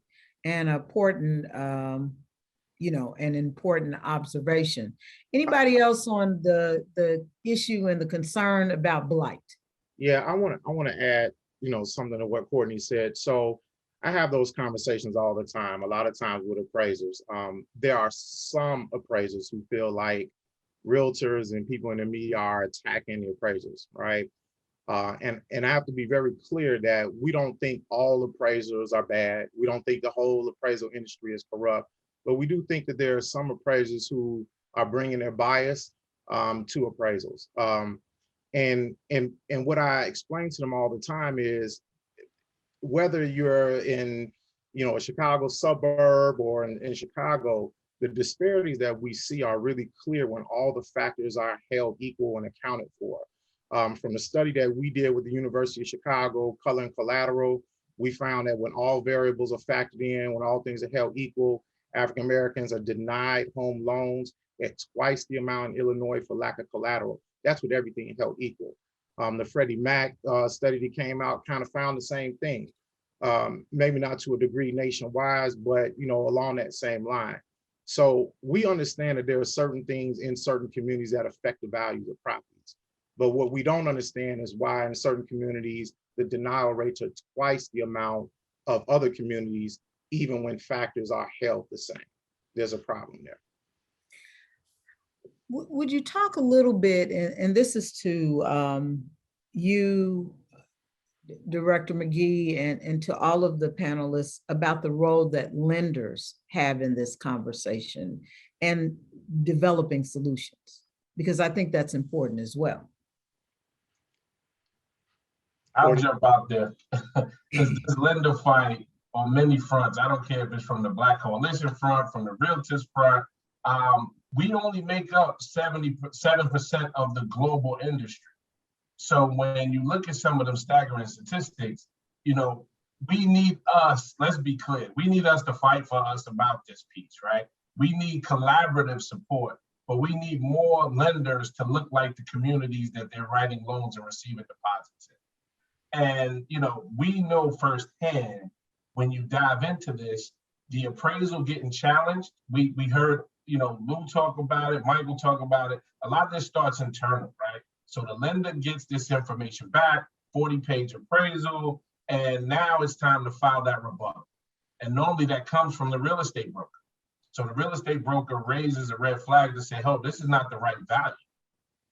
and important, an important observation. Anybody else on the issue and the concern about blight? Yeah, I want to add, something to what Courtney said. So I have those conversations all the time, a lot of times with appraisers. There are some appraisers who feel like realtors and people in the media are attacking the appraisers, right? And I have to be very clear that we don't think all appraisers are bad. We don't think the whole appraisal industry is corrupt, but we do think that there are some appraisers who are bringing their bias to appraisals. And what I explain to them all the time is, whether you're in, a Chicago suburb or in Chicago, the disparities that we see are really clear when all the factors are held equal and accounted for. From the study that we did with the University of Chicago, Color and Collateral, we found that when all variables are factored in, when all things are held equal, African Americans are denied home loans at twice the amount in Illinois for lack of collateral. That's with everything held equal. The Freddie Mac study that came out kind of found the same thing. Maybe not to a degree nationwide, but along that same line. So we understand that there are certain things in certain communities that affect the values of properties. But what we don't understand is why in certain communities, the denial rates are twice the amount of other communities, even when factors are held the same. There's a problem there. Would you talk a little bit, and this is to you, Director McGee, and to all of the panelists, about the role that lenders have in this conversation and developing solutions, because I think that's important as well. I'll jump out there. This lender fight on many fronts. I don't care if it's from the Black Coalition front, from the Realtors front. We only make up 77% of the global industry. So when you look at some of them staggering statistics, we need us, let's be clear, we need us to fight for us about this piece, right? We need collaborative support, but we need more lenders to look like the communities that they're writing loans and receiving deposits in. And, we know firsthand when you dive into this, the appraisal getting challenged. We heard, Lou talk about it, Michael talk about it. A lot of this starts internal, right? So the lender gets this information back, 40-page appraisal, and now it's time to file that rebuttal. And normally that comes from the real estate broker. So the real estate broker raises a red flag to say, oh, this is not the right value.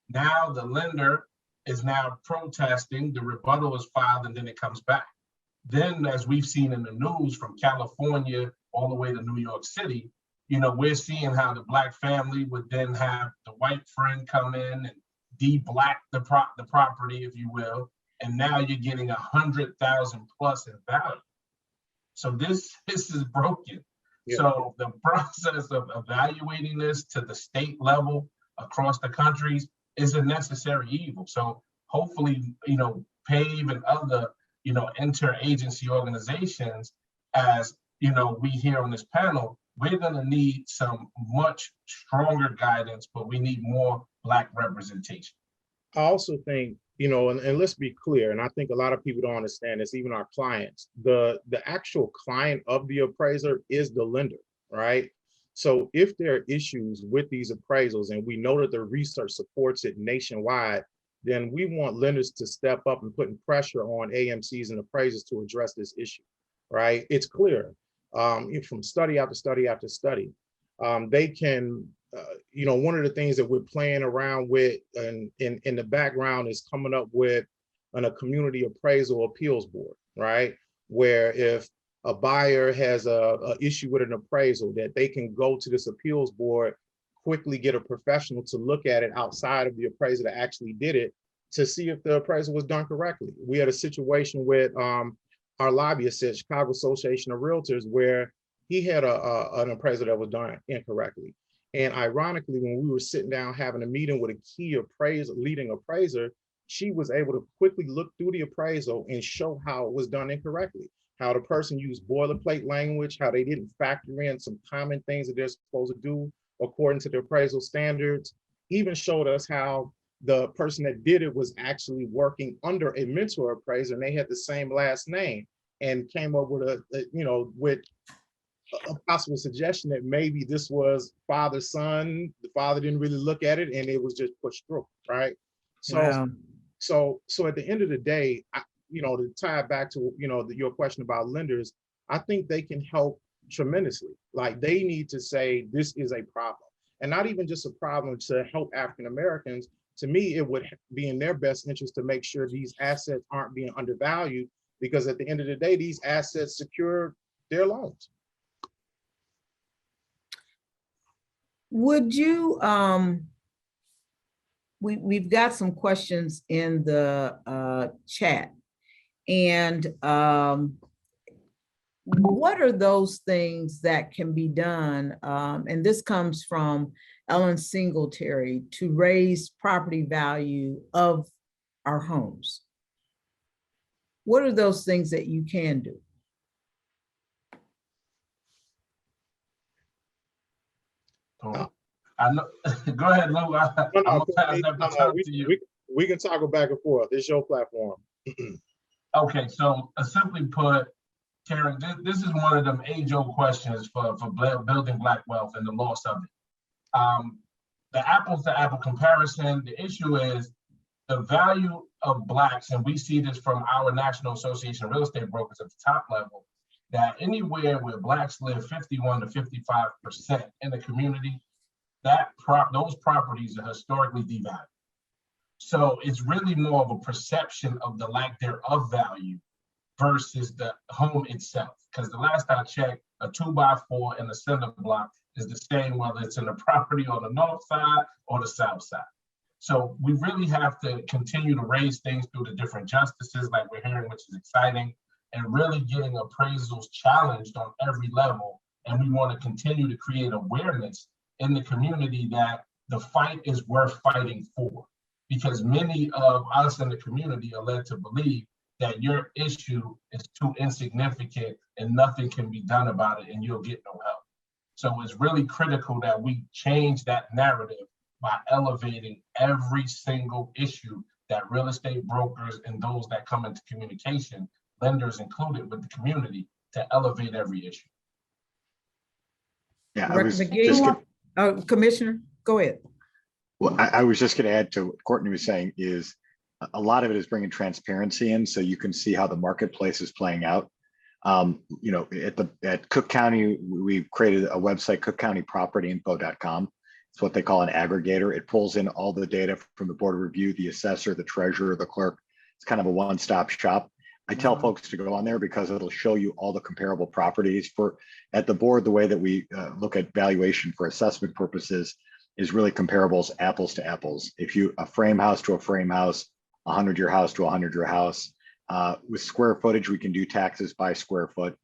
Now the lender is now protesting. The rebuttal is filed and then it comes back. Then, as we've seen in the news from California all the way to New York City, we're seeing how the Black family would then have the white friend come in and de-black the property, if you will. And now you're getting 100,000 plus in value. So this is broken. Yeah. So the process of evaluating this to the state level across the countries is a necessary evil. So hopefully, PAVE and other, interagency organizations, as we hear on this panel, we're going to need some much stronger guidance, but we need more Black representation. I also think, and let's be clear, and I think a lot of people don't understand this, even our clients, the actual client of the appraiser is the lender, right? So if there are issues with these appraisals and we know that the research supports it nationwide, then we want lenders to step up and putting pressure on AMCs and appraisers to address this issue, right? It's clear from study after study after study. They can, one of the things that we're playing around with and in the background is coming up with a community appraisal appeals board, right? Where if a buyer has a issue with an appraisal, that they can go to this appeals board, quickly get a professional to look at it outside of the appraiser that actually did it to see if the appraisal was done correctly. We had a situation with our lobbyist at Chicago Association of Realtors where he had an appraisal that was done incorrectly. And ironically, when we were sitting down having a meeting with a key leading appraiser, she was able to quickly look through the appraisal and show how it was done incorrectly, how the person used boilerplate language, how they didn't factor in some common things that they're supposed to do according to the appraisal standards, even showed us how the person that did it was actually working under a mentor appraiser and they had the same last name, and came up with with a possible suggestion that maybe this was father-son. The father didn't really look at it and it was just pushed through, right? So, Wow. so at the end of the day, to tie it back to, your question about lenders, I think they can help tremendously. Like they need to say, this is a problem, and not even just a problem to help African-Americans. To me, it would be in their best interest to make sure these assets aren't being undervalued, because at the end of the day, these assets secure their loans. Would you, we've got some questions in the chat, and what are those things that can be done? And this comes from Ellen Singletary, to raise property value of our homes. What are those things that you can do? I know. Go ahead, Lou. I'm gonna pass that baton to you. We can talk back and forth. It's your platform. Okay, so simply put, Karen, this is one of them age-old questions for building Black wealth and the loss of it. The apples to apple comparison, the issue is the value of Blacks, and we see this from our National Association of Real Estate Brokers at the top level, that anywhere where Blacks live 51 to 55% in the community, those properties are historically devalued. So it's really more of a perception of the lack thereof value versus the home itself. Because the last I checked, a 2x4 in the center block is the same whether it's in the property on the north side or the south side. So we really have to continue to raise things through the different justices like we're hearing, which is exciting, and really getting appraisals challenged on every level. And we want to continue to create awareness in the community that the fight is worth fighting for, because many of us in the community are led to believe that your issue is too insignificant and nothing can be done about it and you'll get no help. So it's really critical that we change that narrative by elevating every single issue that real estate brokers and those that come into communication, lenders included, with the community, to elevate every issue. Yeah, Commissioner, go ahead. Well, I was just going to add to what Courtney was saying is a lot of it is bringing transparency in, so you can see how the marketplace is playing out. At Cook County, we've created a website, cookcountypropertyinfo.com. It's what they call an aggregator. It pulls in all the data from the board of review, the assessor, the treasurer, the clerk. It's kind of a one-stop shop. I tell folks to go on there because it'll show you all the comparable properties. At the board, the way that we look at valuation for assessment purposes is really comparables, apples to apples. If you a frame house to a frame house, 100-year house to 100-year house, with square footage, we can do taxes by square foot.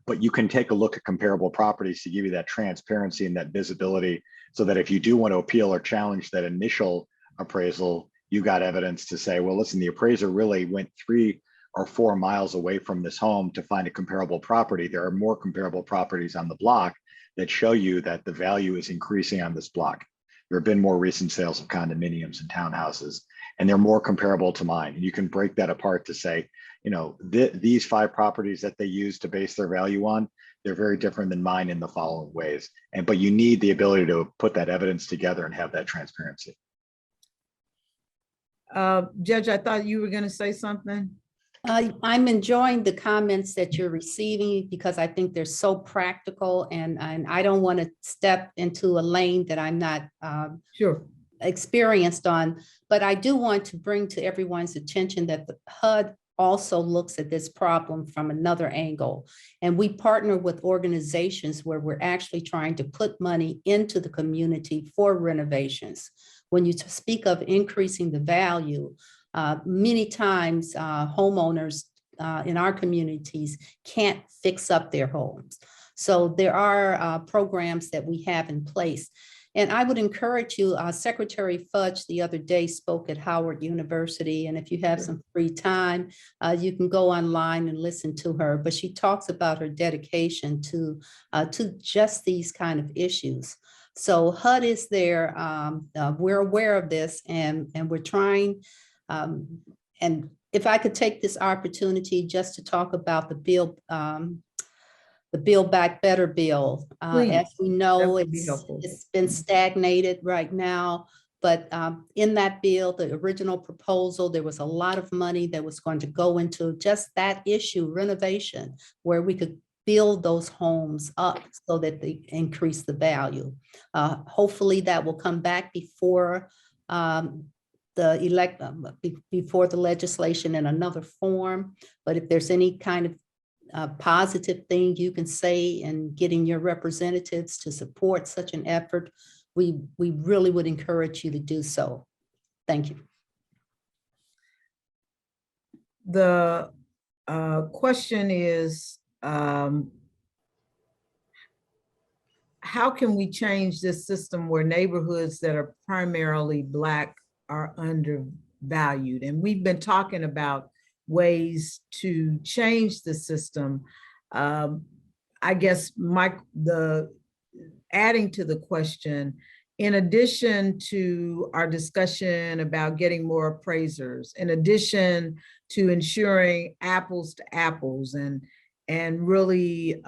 But you can take a look at comparable properties to give you that transparency and that visibility, so that if you do want to appeal or challenge that initial appraisal, you got evidence to say, well, listen, the appraiser really went 3 or 4 miles away from this home to find a comparable property. There are more comparable properties on the block that show you that the value is increasing on this block. There have been more recent sales of condominiums and townhouses, and they're more comparable to mine. And you can break that apart to say, you know, these 5 properties that they use to base their value on, they're very different than mine in the following ways. But you need the ability to put that evidence together and have that transparency. Judge, I thought you were going to say something. I'm enjoying the comments that you're receiving because I think they're so practical, and I don't want to step into a lane that I'm not Sure. experienced on. But I do want to bring to everyone's attention that the HUD also looks at this problem from another angle. And we partner with organizations where we're actually trying to put money into the community for renovations. When you speak of increasing the value, many times homeowners in our communities can't fix up their homes. So there are programs that we have in place. And I would encourage you, Secretary Fudge the other day spoke at Howard University, and if you have some free time, you can go online and listen to her. But she talks about her dedication to just these kind of issues. So HUD is there. We're aware of this, and we're trying. And if I could take this opportunity just to talk about the Build Back Better bill. As we know, it's been stagnated right now, but in that bill, the original proposal, there was a lot of money that was going to go into just that issue, renovation, where we could build those homes up so that they increase the value. Hopefully that will come back before before the legislation in another form. But if there's any kind of positive thing you can say in getting your representatives to support such an effort, we really would encourage you to do so. Thank you. The question is, how can we change this system where neighborhoods that are primarily Black are undervalued? And we've been talking about ways to change the system. I guess adding to the question, in addition to our discussion about getting more appraisers, in addition to ensuring apples to apples and really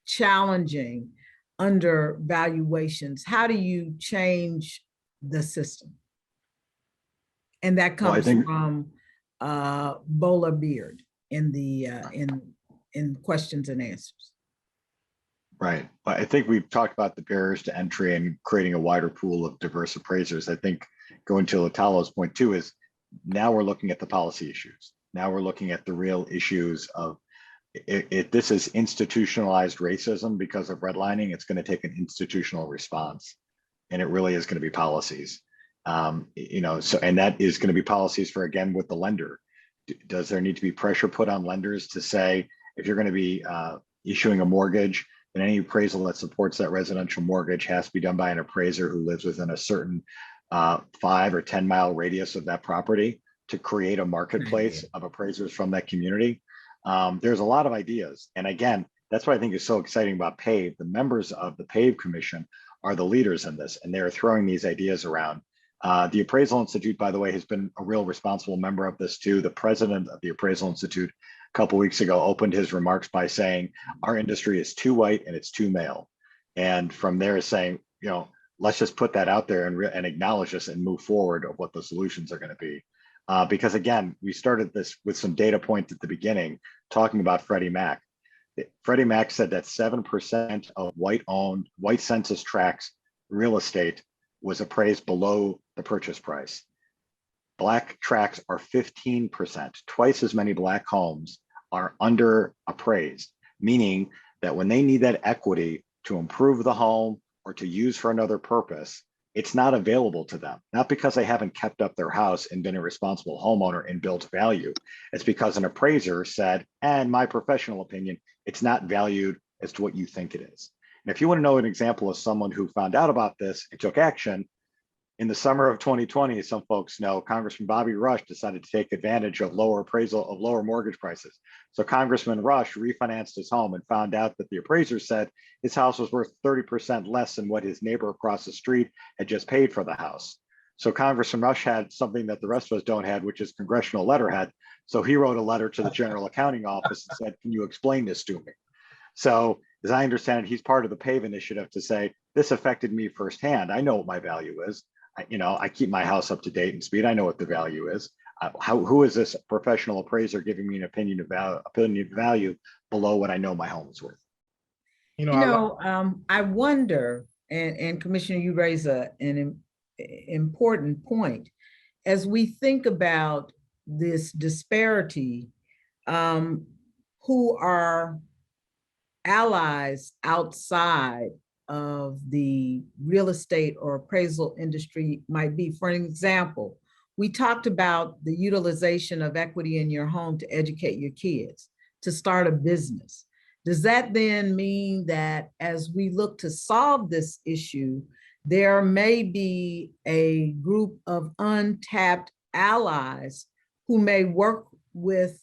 challenging undervaluations, how do you change the system? And that comes from Bola Beard in the in questions and answers. Right. I think we've talked about the barriers to entry and creating a wider pool of diverse appraisers. I think going to Latalo's point too is now we're looking at the policy issues. Now we're looking at the real issues of if this is institutionalized racism because of redlining, it's going to take an institutional response, and it really is going to be policies. You know, so, and that is going to be policies for, again, with the lender. Does there need to be pressure put on lenders to say, if you're going to be issuing a mortgage, then any appraisal that supports that residential mortgage has to be done by an appraiser who lives within a certain 5 or 10 mile radius of that property to create a marketplace of appraisers from that community. There's a lot of ideas. And again, that's what I think is so exciting about PAVE. The members of the PAVE Commission are the leaders in this, and they're throwing these ideas around. The Appraisal Institute, by the way, has been a real responsible member of this too. The president of the Appraisal Institute a couple of weeks ago opened his remarks by saying, our industry is too white and it's too male. And from there saying, you know, let's just put that out there and acknowledge this and move forward of what the solutions are going to be. Because again, we started this with some data points at the beginning, talking about Freddie Mac. Freddie Mac said that 7% of white census tracts real estate was appraised below the purchase price. Black tracts are 15%, twice as many black homes are under appraised, meaning that when they need that equity to improve the home or to use for another purpose, it's not available to them. Not because they haven't kept up their house and been a responsible homeowner and built value. It's because an appraiser said, and my professional opinion, it's not valued as to what you think it is. And if you want to know an example of someone who found out about this and took action, in the summer of 2020, some folks know, Congressman Bobby Rush decided to take advantage of lower mortgage prices. So Congressman Rush refinanced his home and found out that the appraiser said his house was worth 30% less than what his neighbor across the street had just paid for the house. So Congressman Rush had something that the rest of us don't have, which is congressional letterhead. So he wrote a letter to the General Accounting Office and said, can you explain this to me? So as I understand it, he's part of the PAVE initiative to say, this affected me firsthand. I know what my value is. I keep my house up to date and speed. I know what the value is. Who is this professional appraiser giving me an opinion of value below what I know my home is worth? I wonder, and Commissioner, you raise an important point. As we think about this disparity, who are allies outside of the real estate or appraisal industry might be. For an example, we talked about the utilization of equity in your home to educate your kids, to start a business. Does that then mean that as we look to solve this issue, there may be a group of untapped allies who may work with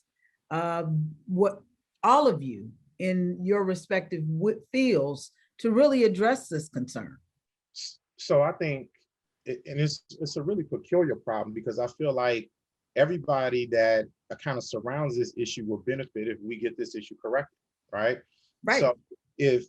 what all of you in your respective fields to really address this concern? So I think, and it's a really peculiar problem, because I feel like everybody that kind of surrounds this issue will benefit if we get this issue corrected, right? Right. So if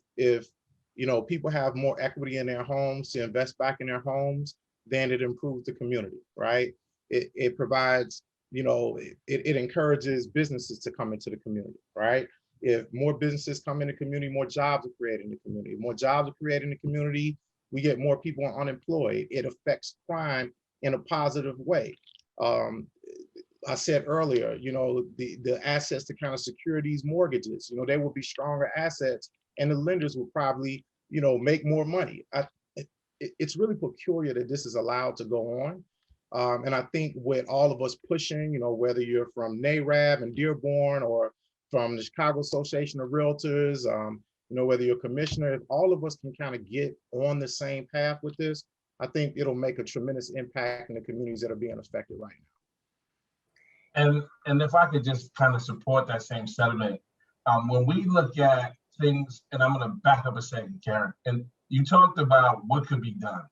people have more equity in their homes to invest back in their homes, then it improves the community, right? It provides, it encourages businesses to come into the community, right? If more businesses come in the community, more jobs are created in the community. More jobs are created in the community, we get more people unemployed. It affects crime in a positive way. I said earlier, the assets to kind of secure these mortgages, they will be stronger assets, and the lenders will probably, make more money. It's really peculiar that this is allowed to go on. And I think with all of us pushing, whether you're from NARAB and Dearborn or from the Chicago Association of Realtors, whether you're a commissioner, if all of us can kind of get on the same path with this, I think it'll make a tremendous impact in the communities that are being affected right now. And if I could just kind of support that same sentiment, when we look at things, and I'm going to back up a second, Karen, and you talked about what could be done.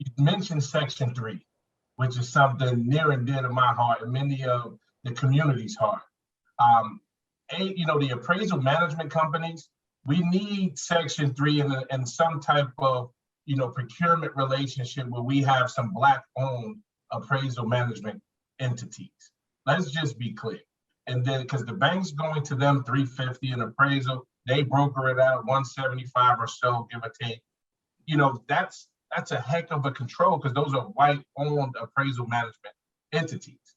You mentioned Section 3, which is something near and dear to my heart and many of the community's heart. The appraisal management companies, we need Section 3 and some type of, procurement relationship where we have some Black-owned appraisal management entities. Let's just be clear. And then, because the bank's going to them $350 in appraisal, they broker it out $175 or so, give or take. That's a heck of a control, because those are white-owned appraisal management entities.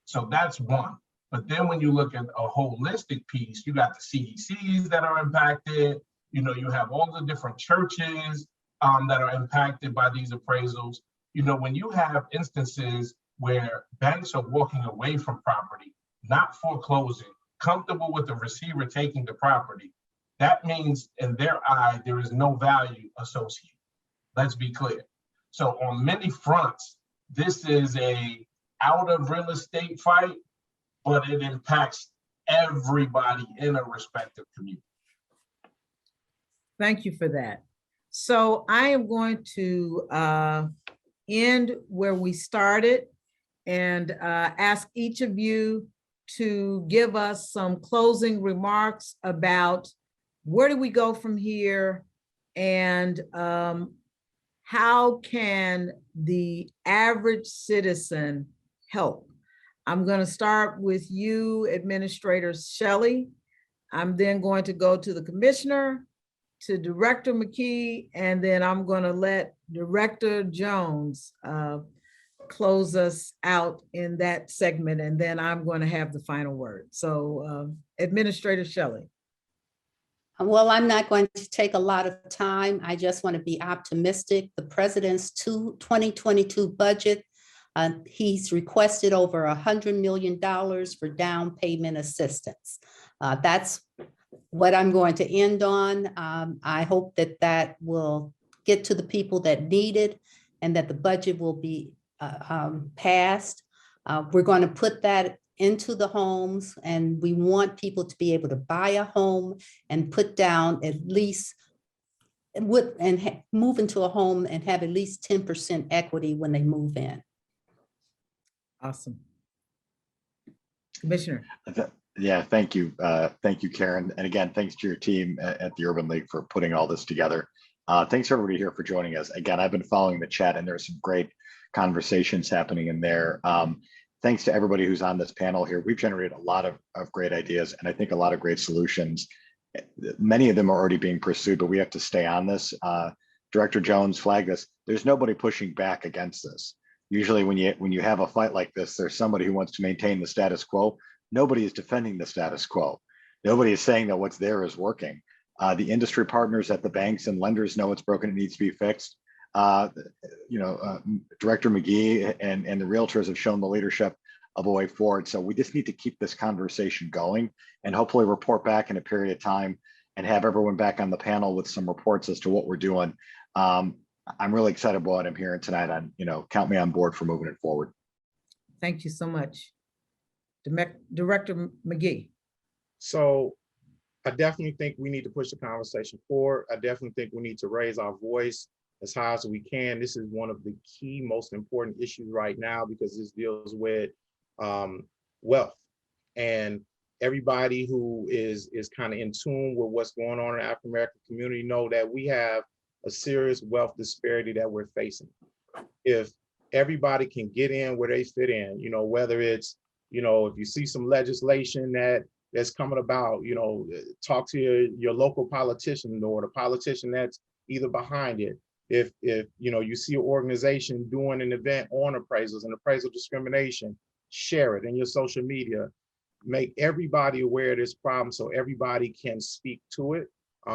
So that's one. But then when you look at a holistic piece, you got the CDCs that are impacted. You have all the different churches that are impacted by these appraisals. When you have instances where banks are walking away from property, not foreclosing, comfortable with the receiver taking the property, that means in their eye, there is no value associated. Let's be clear. So on many fronts, this is a out of real estate fight, but it impacts everybody in a respective community. Thank you for that. So I am going to end where we started and ask each of you to give us some closing remarks about where do we go from here, and how can the average citizen help? I'm going to start with you, Administrator Shelley. I'm then going to go to the commissioner, to Director McKee, and then I'm going to let Director Jones close us out in that segment, and then I'm going to have the final word. So Administrator Shelley. Well, I'm not going to take a lot of time. I just want to be optimistic. The president's 2022 budget, he's requested over $100 million for down payment assistance. That's what I'm going to end on. I hope that that will get to the people that need it and that the budget will be passed. We're going to put that into the homes, and we want people to be able to buy a home and put down at least move into a home and have at least 10% equity when they move in. Awesome. Commissioner. Yeah, thank you. Thank you, Karen. And again, thanks to your team at the Urban League for putting all this together. Thanks everybody here for joining us. Again, I've been following the chat and there's some great conversations happening in there. Thanks to everybody who's on this panel here. We've generated a lot of great ideas and I think a lot of great solutions. Many of them are already being pursued, but we have to stay on this. Director Jones flagged this. There's nobody pushing back against this. Usually when you have a fight like this, there's somebody who wants to maintain the status quo. Nobody is defending the status quo. Nobody is saying that what's there is working. The industry partners at the banks and lenders know it's broken, it needs to be fixed. Director McGee and the realtors have shown the leadership of a way forward. So we just need to keep this conversation going and hopefully report back in a period of time and have everyone back on the panel with some reports as to what we're doing. I'm really excited about what I'm hearing tonight. Count me on board for moving it forward. Thank you so much. Director McGee. So I definitely think we need to push the conversation forward. I definitely think we need to raise our voice as high as we can. This is one of the key, most important issues right now because this deals with wealth. And everybody who is kind of in tune with what's going on in the African-American community know that we have a serious wealth disparity that we're facing. If everybody can get in where they fit in, whether it's, if you see some legislation that's coming about, talk to your local politician or the politician that's either behind it. If you see an organization doing an event on appraisals and appraisal discrimination, share it in your social media. Make everybody aware of this problem so everybody can speak to it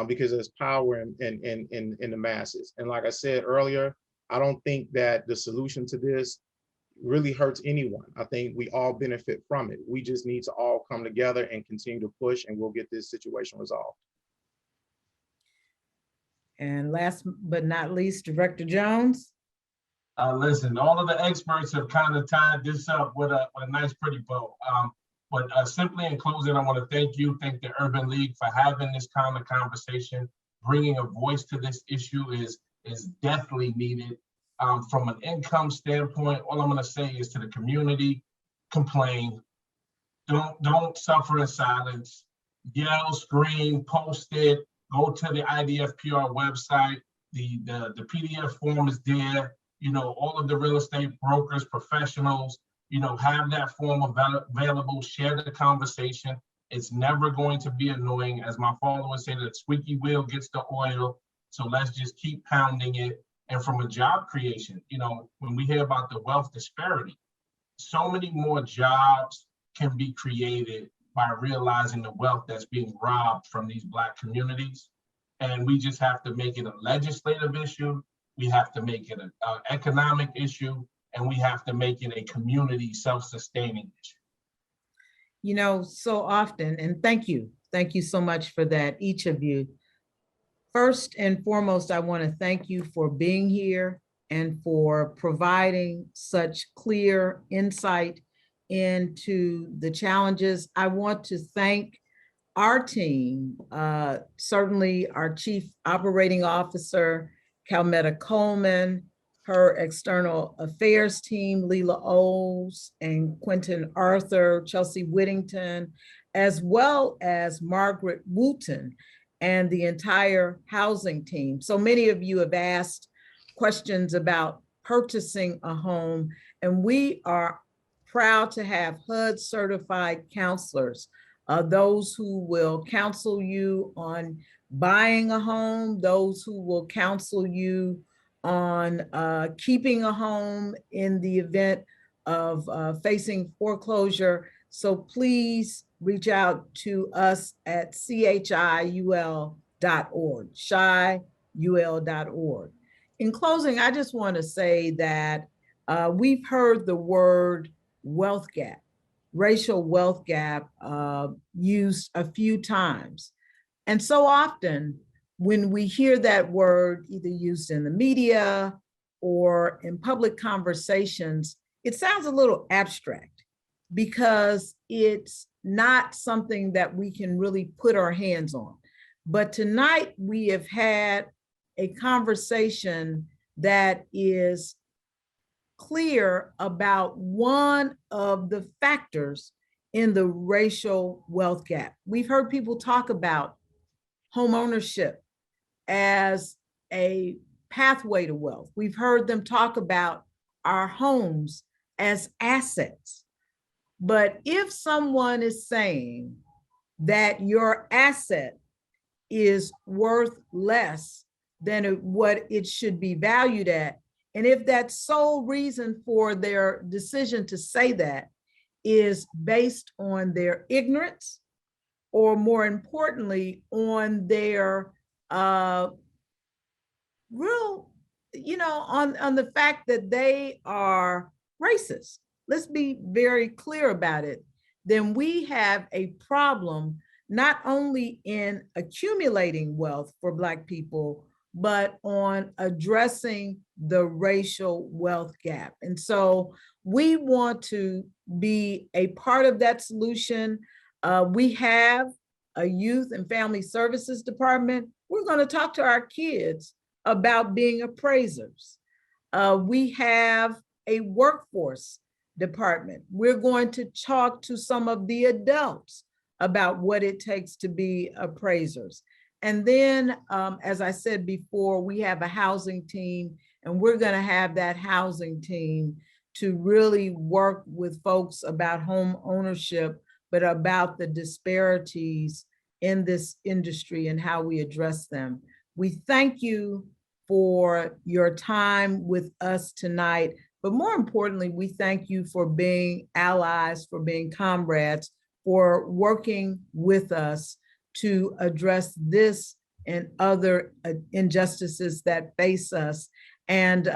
because there's power in the masses. And like I said earlier, I don't think that the solution to this really hurts anyone. I think we all benefit from it. We just need to all come together and continue to push and we'll get this situation resolved. And last but not least, Director Jones. Listen, all of the experts have kind of tied this up with a nice, pretty bow. But simply in closing, I want to thank the Urban League for having this kind of conversation. Bringing a voice to this issue is definitely needed. From an income standpoint, all I'm going to say is to the community, complain. Don't suffer in silence. Yell, scream, post it. Go to the IDFPR website. The PDF form is there. All of the real estate brokers, professionals, have that form available. Share the conversation. It's never going to be annoying. As my followers say, the squeaky wheel gets the oil. So let's just keep pounding it. And from a job creation, when we hear about the wealth disparity, so many more jobs can be created by realizing the wealth that's being robbed from these Black communities. And we just have to make it a legislative issue. We have to make it an economic issue, and we have to make it a community self-sustaining issue. So often, and thank you so much for that, each of you. First and foremost, I want to thank you for being here and for providing such clear insight into the challenges. I want to thank our team, certainly our Chief Operating Officer, Calmetta Coleman, her External Affairs team, Leela Oles and Quentin Arthur, Chelsea Whittington, as well as Margaret Wooten and the entire housing team. So many of you have asked questions about purchasing a home, and we are proud to have HUD certified counselors, those who will counsel you on buying a home, those who will counsel you on keeping a home in the event of facing foreclosure. So please reach out to us at ChiUL.org, ChiUL.org. In closing, I just want to say that we've heard the word wealth gap, racial wealth gap used a few times. And so often when we hear that word either used in the media or in public conversations, it sounds a little abstract because it's not something that we can really put our hands on. But tonight we have had a conversation that is clear about one of the factors in the racial wealth gap. We've heard people talk about home ownership as a pathway to wealth. We've heard them talk about our homes as assets. But if someone is saying that your asset is worth less than what it should be valued at, and if that sole reason for their decision to say that is based on their ignorance, or more importantly, on their real, on the fact that they are racist, let's be very clear about it, then we have a problem not only in accumulating wealth for Black people, but on addressing the racial wealth gap. And so we want to be a part of that solution. We have a youth and family services department. We're going to talk to our kids about being appraisers. We have a workforce department. We're going to talk to some of the adults about what it takes to be appraisers. And then, as I said before, we have a housing team, and we're going to have that housing team to really work with folks about home ownership, but about the disparities in this industry and how we address them. We thank you for your time with us tonight, but more importantly, we thank you for being allies, for being comrades, for working with us to address this and other injustices that face us. And,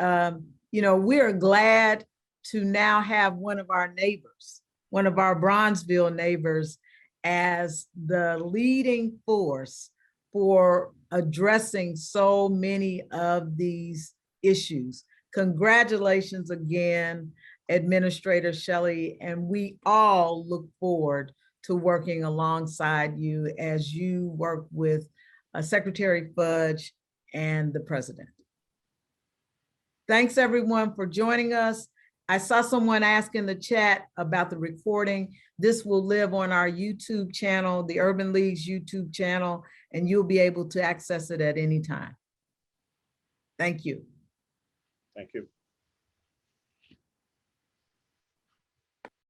we are glad to now have one of our neighbors, one of our Bronzeville neighbors, as the leading force for addressing so many of these issues. Congratulations again, Administrator Shelley, and we all look forward to working alongside you as you work with Secretary Fudge and the President. Thanks everyone for joining us. I saw someone ask in the chat about the recording. This will live on our YouTube channel, the Urban League's YouTube channel, and you'll be able to access it at any time. Thank you. Thank you.